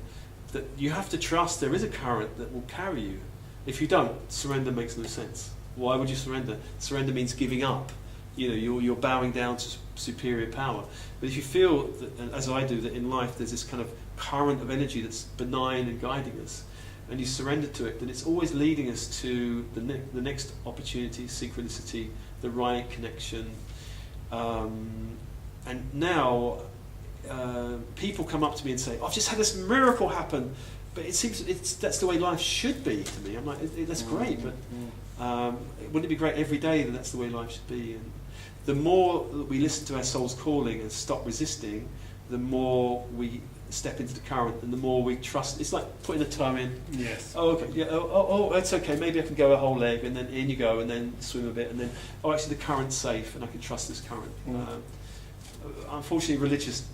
that you have to trust there is a current that will carry you. If you don't, surrender makes no sense. Why would you surrender? Surrender means giving up. You know, you're bowing down to superior power. But if you feel, that, as I do, that in life there's this kind of current of energy that's benign and guiding us, and you surrender to it, then it's always leading us to the next opportunity, synchronicity, the right connection. And now people come up to me and say, "I've just had this miracle happen," but it seems that's the way life should be to me. I'm like, that's great, but wouldn't it be great every day that that's the way life should be? And the more that we listen to our soul's calling and stop resisting, the more we step into the current, and the more we trust. It's like putting a toe in. Yes. Oh, okay. Yeah. Oh, it's okay. Maybe I can go a whole leg, and then in you go, and then swim a bit, and then actually the current's safe, and I can trust this current. Unfortunately,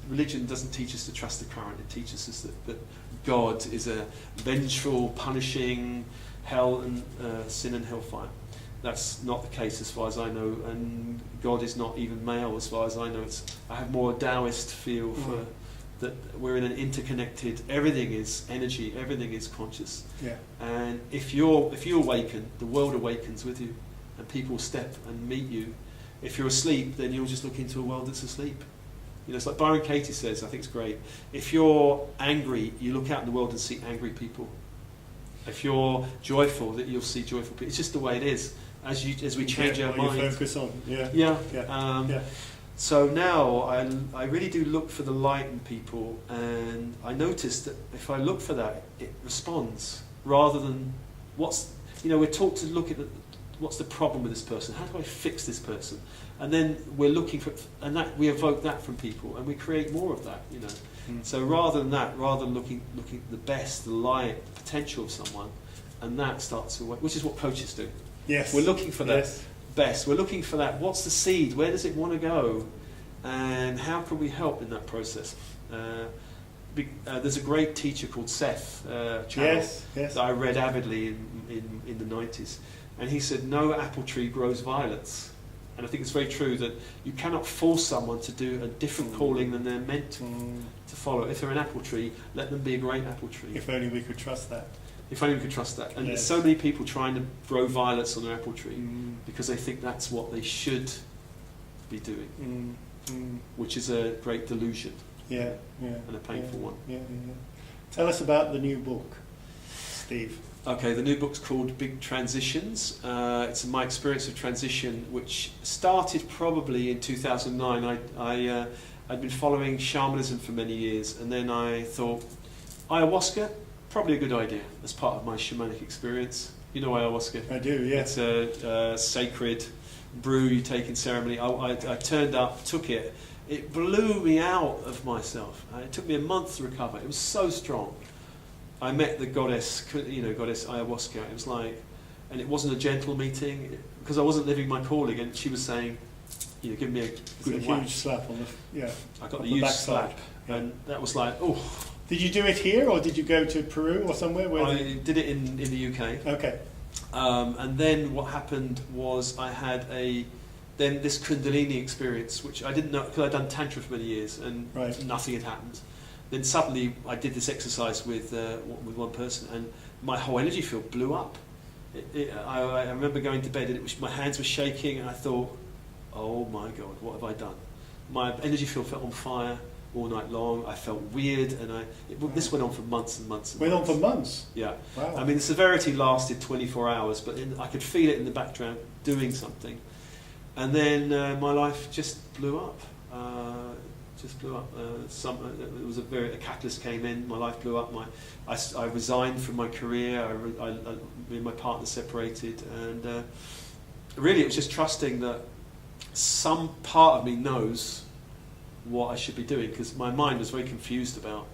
religion doesn't teach us to trust the current. It teaches us that God is a vengeful, punishing hell and sin and hellfire. That's not the case as far as I know, and God is not even male as far as I know. I have more Taoist feel for that we're in an interconnected. Everything is energy. Everything is conscious. Yeah. And if you awaken, the world awakens with you, and people step and meet you. If you're asleep, then you'll just look into a world that's asleep. You know, it's like Byron Katie says, I think it's great. If you're angry, you look out in the world and see angry people. If you're joyful, that you'll see joyful people. It's just the way it is. As we change our mind. You focus on. So now I really do look for the light in people, and I notice that if I look for that, it responds rather than we're taught to look at what's the problem with this person? How do I fix this person? And then we're looking for, and that we evoke that from people, and we create more of that. You know. So rather than looking at the best, the light, the potential of someone, and that starts to work, which is what coaches do. Yes. We're looking for that best. We're looking for that. What's the seed? Where does it want to go? And how can we help in that process? There's a great teacher called Seth Channel that I read avidly in the 90s. And he said, "No apple tree grows violets." And I think it's very true that you cannot force someone to do a different calling than they're meant to follow. If they're an apple tree, let them be a great apple tree. If only we could trust that. If only we could trust that. And there's so many people trying to grow violets on their apple tree because they think that's what they should be doing, which is a great delusion. And a painful one. Tell us about the new book, Steve. Okay, the new book's called Big Transitions. It's my experience of transition, which started probably in 2009. I'd been following shamanism for many years, and then I thought, ayahuasca, probably a good idea as part of my shamanic experience. You know ayahuasca? I do, yeah. It's a sacred brew you take in ceremony. I turned up, took it. It blew me out of myself. It took me a month to recover. It was so strong. I met the goddess ayahuasca. It was like, and it wasn't a gentle meeting because I wasn't living my calling, and she was saying, you know, give me a good huge slap on the I got the huge slap, and that was like, oh. Did you do it here, or did you go to Peru or somewhere? I did it in the UK. Okay. And then what happened was I had this Kundalini experience, which I didn't know because I'd done Tantra for many years and nothing had happened. Then suddenly I did this exercise with one person, and my whole energy field blew up. I remember going to bed and my hands were shaking, and I thought, oh my God, what have I done? My energy field felt on fire all night long. I felt weird, and this went on for months and months. Went on for months? Yeah. Wow. I mean, the severity lasted 24 hours, but I could feel it in the background doing something. And then my life just blew up. It was a catalyst came in. My life blew up. I resigned from my career. Me and my partner separated, and really it was just trusting that some part of me knows what I should be doing, because my mind was very confused about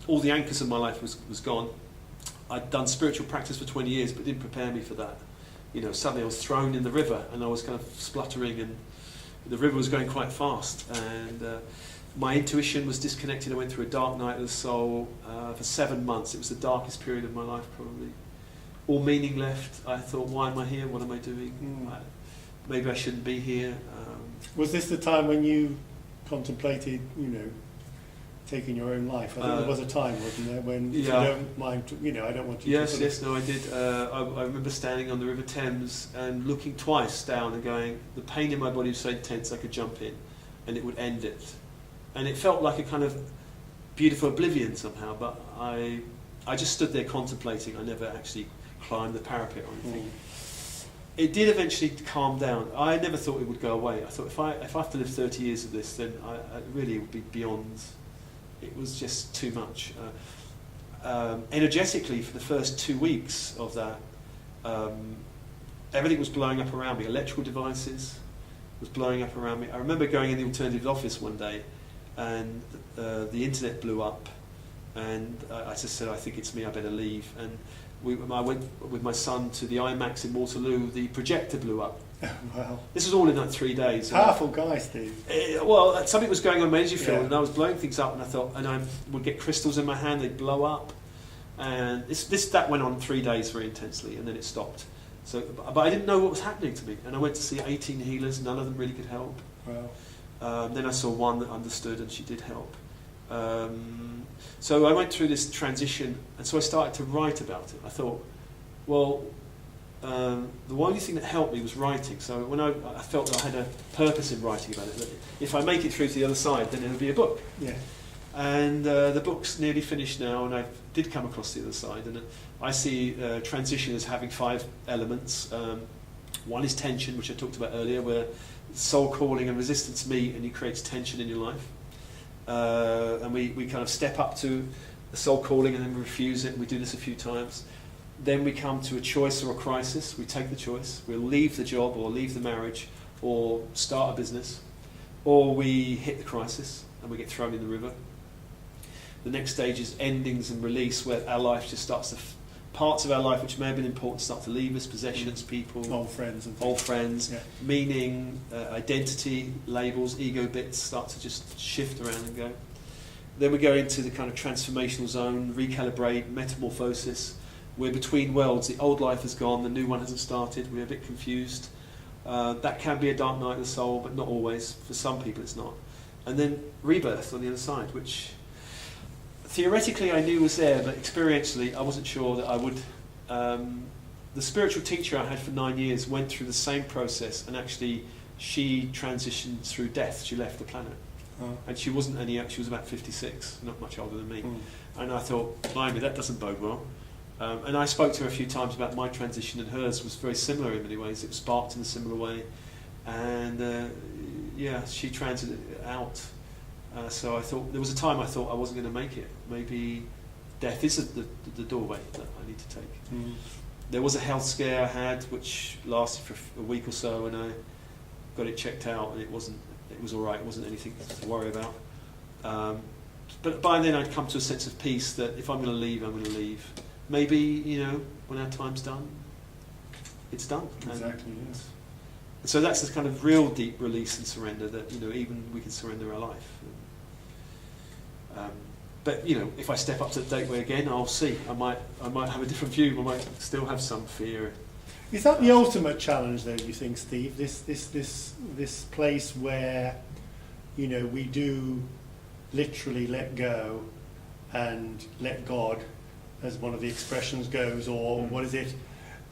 all the anchors of my life was gone. I'd done spiritual practice for 20 years, but it didn't prepare me for that. You know, suddenly I was thrown in the river, and I was kind of spluttering, and the river was going quite fast, and my intuition was disconnected. I went through a dark night of the soul for 7 months. It was the darkest period of my life, probably. All meaning left. I thought, why am I here? What am I doing? Maybe I shouldn't be here. Was this the time when you contemplated, taking your own life? I think there was a time, wasn't there, when if you don't mind, I don't want you to... Yes, I did. I remember standing on the River Thames and looking twice down and going, the pain in my body was so intense I could jump in and it would end it. And it felt like a kind of beautiful oblivion somehow, but I just stood there contemplating. I never actually climbed the parapet or anything. It did eventually calm down. I never thought it would go away. I thought if I have to live 30 years of this, then I really would be beyond. It was just too much. Energetically, for the first 2 weeks of that, everything was blowing up around me. Electrical devices was blowing up around me. I remember going in the alternative office one day, and the internet blew up, and I just said, I think it's me, I better leave. And I went with my son to the IMAX in Waterloo. The projector blew up. Wow. This was all in like 3 days. Powerful guy, Steve. Well, something was going on in my energy field, and I was blowing things up, and I thought, and I would get crystals in my hand, they'd blow up, and that went on 3 days very intensely, and then it stopped. So, but I didn't know what was happening to me, and I went to see 18 healers. None of them really could help. Wow. Then I saw one that understood, and she did help. So I went through this transition, and so I started to write about it. I thought, well, the only thing that helped me was writing. So when I felt that I had a purpose in writing about it, that if I make it through to the other side, then it'll be a book. Yeah. And the book's nearly finished now, and I did come across the other side. And I see transition as having 5 elements. One is tension, which I talked about earlier, where soul calling and resistance meet, and it creates tension in your life. And we kind of step up to the soul calling and then we refuse it, and we do this a few times. Then we come to a choice or a crisis. We take the choice. We'll leave the job or leave the marriage or start a business, or we hit the crisis and we get thrown in the river. The next stage is endings and release, where our life just starts to... parts of our life which may have been important start to leave us, possessions, people, old friends, meaning, identity, labels, ego bits start to just shift around and go. Then we go into the kind of transformational zone, recalibrate, metamorphosis. We're between worlds. The old life has gone, the new one hasn't started. We're a bit confused. That can be a dark night of the soul, but not always. For some people it's not. And then rebirth on the other side, which theoretically I knew was there, but experientially I wasn't sure that I would. The spiritual teacher I had for 9 years went through the same process, and actually she transitioned through death. She left the planet. And she wasn't she was about 56, not much older than me. And I thought, blimey, that doesn't bode well. And I spoke to her a few times about my transition, and hers was very similar in many ways. It was sparked in a similar way. And she transited out. So I thought, there was a time I thought I wasn't going to make it. Maybe death is the doorway that I need to take. There was a health scare I had, which lasted for a week or so, and I got it checked out, and it was all right. It wasn't anything to worry about. But by then I'd come to a sense of peace that if I'm going to leave, I'm going to leave. Maybe, when our time's done. it's done. Exactly. Yes. And so that's this kind of real deep release and surrender that even we can surrender our life. But if I step up to the gateway again, I'll see. I might have a different view. I might still have some fear. Is that the ultimate challenge, though? You think, Steve? This place where we do literally let go and let God, as one of the expressions goes, or what is it?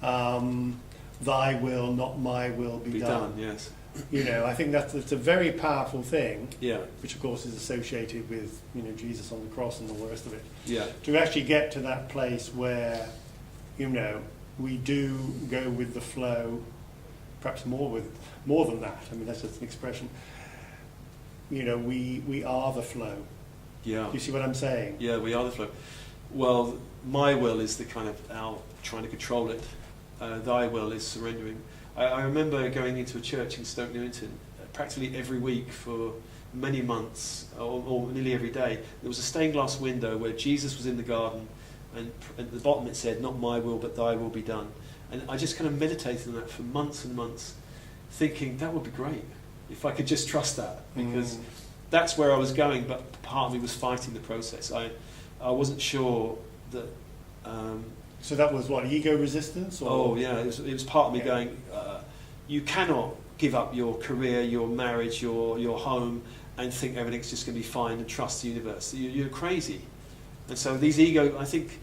Thy will, not my will, be done. Yes. I think that's a very powerful thing. Yeah. Which of course is associated with Jesus on the cross and all the rest of it. Yeah. To actually get to that place where we do go with the flow, perhaps more than that. I mean, that's just an expression. We are the flow. Yeah. Do you see what I'm saying? Yeah, we are the flow. Well, my will is the kind of our trying to control it. Thy will is surrendering. I remember going into a church in Stoke Newington practically every week for many months, or nearly every day. There was a stained glass window where Jesus was in the garden, and at the bottom it said, "Not my will, but thy will be done." And I just kind of meditated on that for months and months, thinking that would be great if I could just trust that, because that's where I was going, but part of me was fighting the process. I wasn't sure that... So that was what, ego resistance? Or? Oh yeah, it was part of me going, you cannot give up your career, your marriage, your home, and think everything's just going to be fine and trust the universe. You're crazy. And so these ego, I think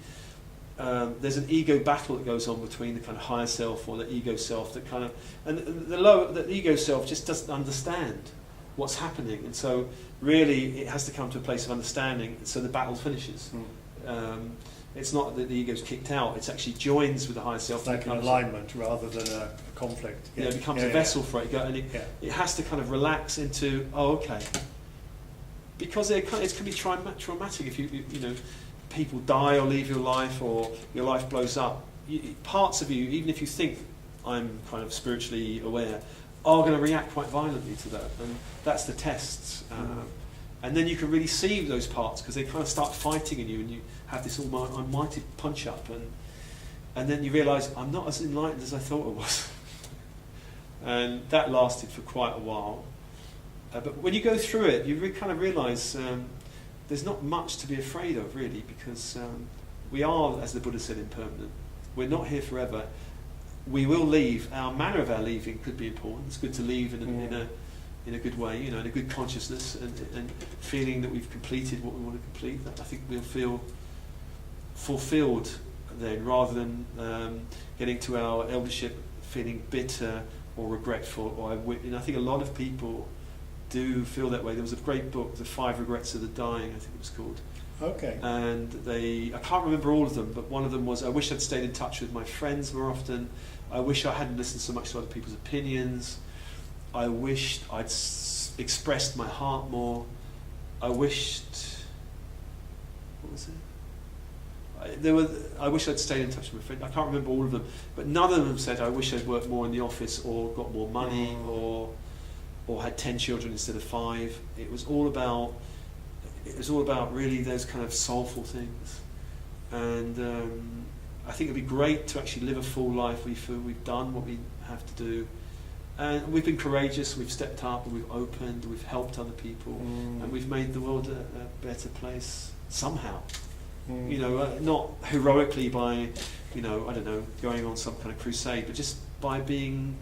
there's an ego battle that goes on between the kind of higher self or the ego self that kind of, and the ego self just doesn't understand what's happening, and so really it has to come to a place of understanding, so the battle finishes. It's not that the ego's kicked out, it's actually joins with the higher self. It's like an alignment rather than a conflict. Yeah, it becomes a vessel for it, and it has to kind of relax into, okay. Because it can be traumatic if people die or leave your life, or your life blows up. Parts of you, even if you think I'm kind of spiritually aware, are going to react quite violently to that, and that's the tests. And then you can really see those parts because they kind of start fighting in you, and you have this almighty punch up, and then you realise I'm not as enlightened as I thought I was. And that lasted for quite a while. But when you go through it, you kind of realise there's not much to be afraid of, really, because we are, as the Buddha said, impermanent. We're not here forever. We will leave. Our manner of our leaving could be important. It's good to leave in a good way, in a good consciousness, and feeling that we've completed what we want to complete. That I think we'll feel fulfilled then, rather than getting to our eldership feeling bitter or regretful. I think a lot of people do feel that way. There was a great book, The 5 Regrets of the Dying, I think it was called. Okay. And I can't remember all of them, but one of them was, I wish I'd stayed in touch with my friends more often. I wish I hadn't listened so much to other people's opinions. I wished I'd expressed my heart more. I wished... What was it? I wish I'd stayed in touch with my friends. I can't remember all of them, but none of them said, I wish I'd worked more in the office, or got more money, or had 10 children instead of 5. It was all about really those kind of soulful things. And I think it'd be great to actually live a full life. We feel we've done what we have to do. And we've been courageous, we've stepped up, and we've opened, we've helped other people, and we've made the world a better place somehow. Not heroically by, going on some kind of crusade, but just by being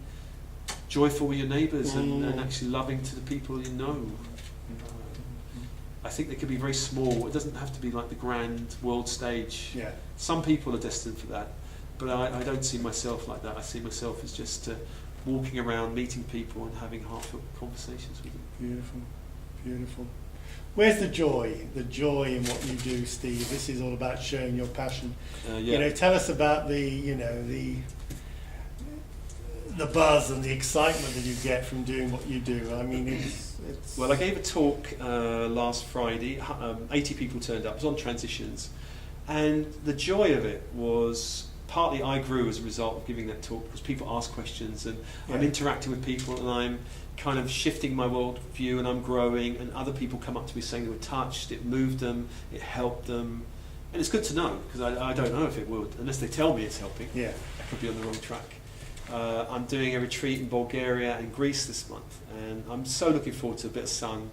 joyful with your neighbours and actually loving to the people you know. I think they can be very small. It doesn't have to be like the grand world stage. Yeah. Some people are destined for that, but I don't see myself like that. I see myself as just walking around, meeting people and having heartfelt conversations with them. Beautiful, beautiful. Where's the joy? The joy in what you do, Steve. This is all about showing your passion. Tell us about the buzz and the excitement that you get from doing what you do. I mean, it's... Well, I gave a talk last Friday. 80 people turned up. It was on transitions, and the joy of it was partly I grew as a result of giving that talk, because people ask questions, and I'm interacting with people, and I'm kind of shifting my world view, and I'm growing, and other people come up to me saying they were touched, it moved them, it helped them, and it's good to know, because I don't know if it would, unless they tell me it's helping. I could be on the wrong track. I'm doing a retreat in Bulgaria and Greece this month, and I'm so looking forward to a bit of sun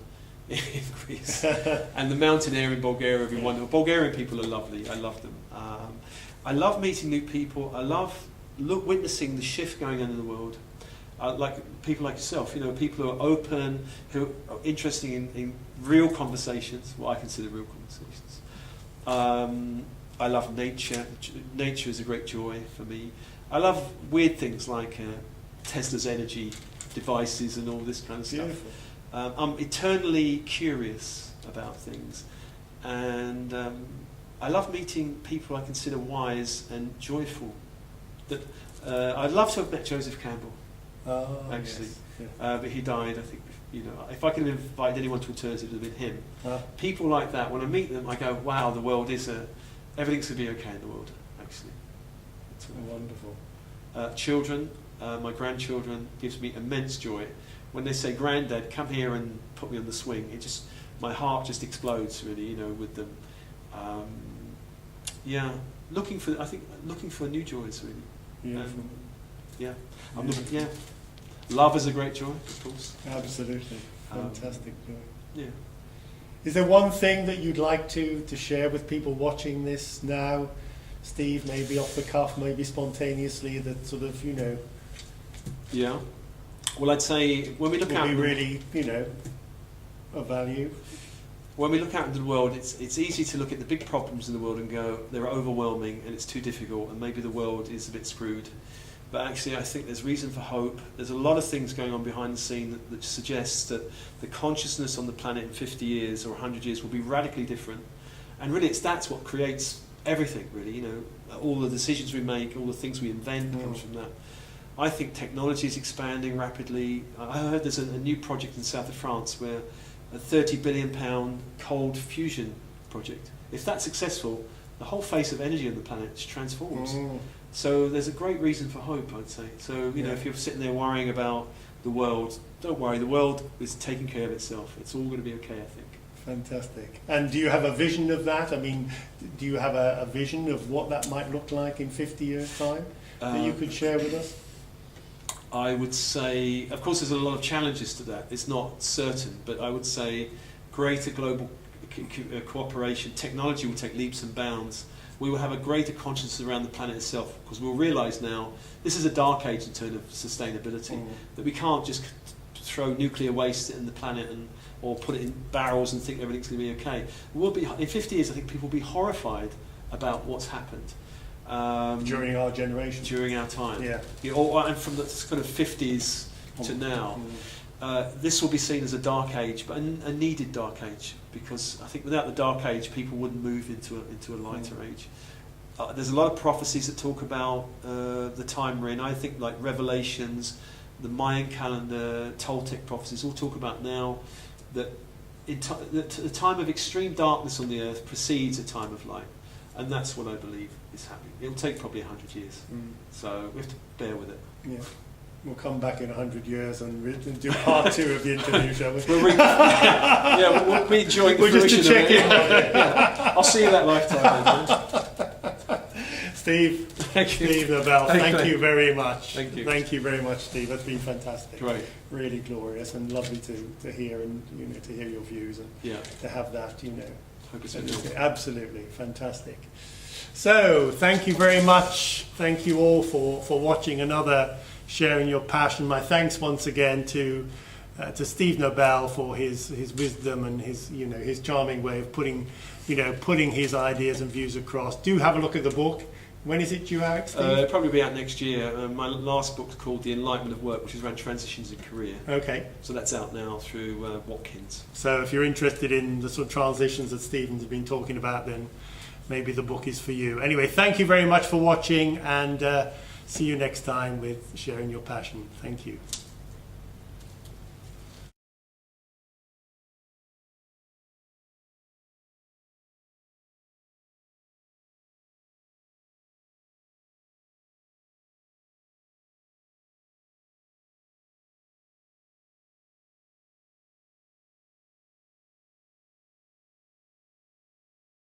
in Greece. And the mountain air in Bulgaria will be wonderful. Bulgarian people are lovely. I love them. I love meeting new people. I love witnessing the shift going on in the world. Like people like yourself, people who are open, who are interested in real conversations, what I consider real conversations. I love nature. Nature is a great joy for me. I love weird things like Tesla's energy devices and all this kind of stuff. I'm eternally curious about things, and I love meeting people I consider wise and joyful. I'd love to have met Joseph Campbell. Actually, yes. But he died. I think if I could have invited anyone to eternity, it would have been him. People like that, when I meet them, I go, "Wow, the world is everything's going to be okay in the world." Actually, it's wonderful. Children, my grandchildren, gives me immense joy. When they say, "Granddad, come here and put me on the swing," my heart just explodes. Really, with them. Looking for new joys. Really. I'm looking. Yeah. Love is a great joy, of course. Absolutely. Fantastic joy. Yeah. Is there one thing that you'd like to share with people watching this now, Steve, maybe off the cuff, maybe spontaneously, that sort of, Yeah. Well, I'd say when we look out... Would be really, of value. When we look out into the world, it's easy to look at the big problems in the world and go, they're overwhelming and it's too difficult and maybe the world is a bit screwed. But actually, I think there's reason for hope. There's a lot of things going on behind the scene that suggests that the consciousness on the planet in 50 years or 100 years will be radically different. And really, that's what creates everything, really. All the decisions we make, all the things we invent comes from that. I think technology is expanding rapidly. I heard there's a new project in the south of France where a £30 billion cold fusion project. If that's successful, the whole face of energy on the planet transforms. So there's a great reason for hope, I'd say. So, if you're sitting there worrying about the world, don't worry. The world is taking care of itself. It's all going to be okay, I think. Fantastic. And do you have a vision of that? I mean, do you have a vision of what that might look like in 50 years' time that you could share with us? I would say, of course, there's a lot of challenges to that. It's not certain, but I would say greater global cooperation. Technology will take leaps and bounds. We will have a greater consciousness around the planet itself, because we'll realise now this is a dark age in terms of sustainability, that we can't just throw nuclear waste in the planet or put it in barrels and think everything's going to be okay. In 50 years, I think people will be horrified about what's happened. During our generation. During our time. Yeah. And from the kind of 50s to now. This will be seen as a dark age, but a needed dark age, because I think without the dark age, people wouldn't move into a lighter age. There's a lot of prophecies that talk about the time we're in. I think like Revelations, the Mayan calendar, Toltec prophecies all talk about now that the time of extreme darkness on the earth precedes a time of light. And that's what I believe is happening. It'll take probably 100 years. So we have to bear with it. Yeah. We'll come back in 100 years and do part 2 of the interview, shall we? We'll be enjoying the just to check in. I'll see you that lifetime. Steve, Steve Nobel, thank you very much. Thank you. Thank you very much, Steve. That's been fantastic. Great. Really glorious and lovely to hear and to hear your views and to have that, Hope it's been absolutely fantastic. So, thank you very much. Thank you all for watching another Sharing Your Passion. My thanks once again to Steve Nobel for his wisdom and his charming way of putting his ideas and views across. Do have a look at the book. When is it due out, Steve? It'll probably be out next year. My last book's called The Enlightenment of Work, which is around transitions in career. Okay. So that's out now through Watkins. So if you're interested in the sort of transitions that Stephen's been talking about, then maybe the book is for you. Anyway, thank you very much for watching, and see you next time with Sharing Your Passion. Thank you.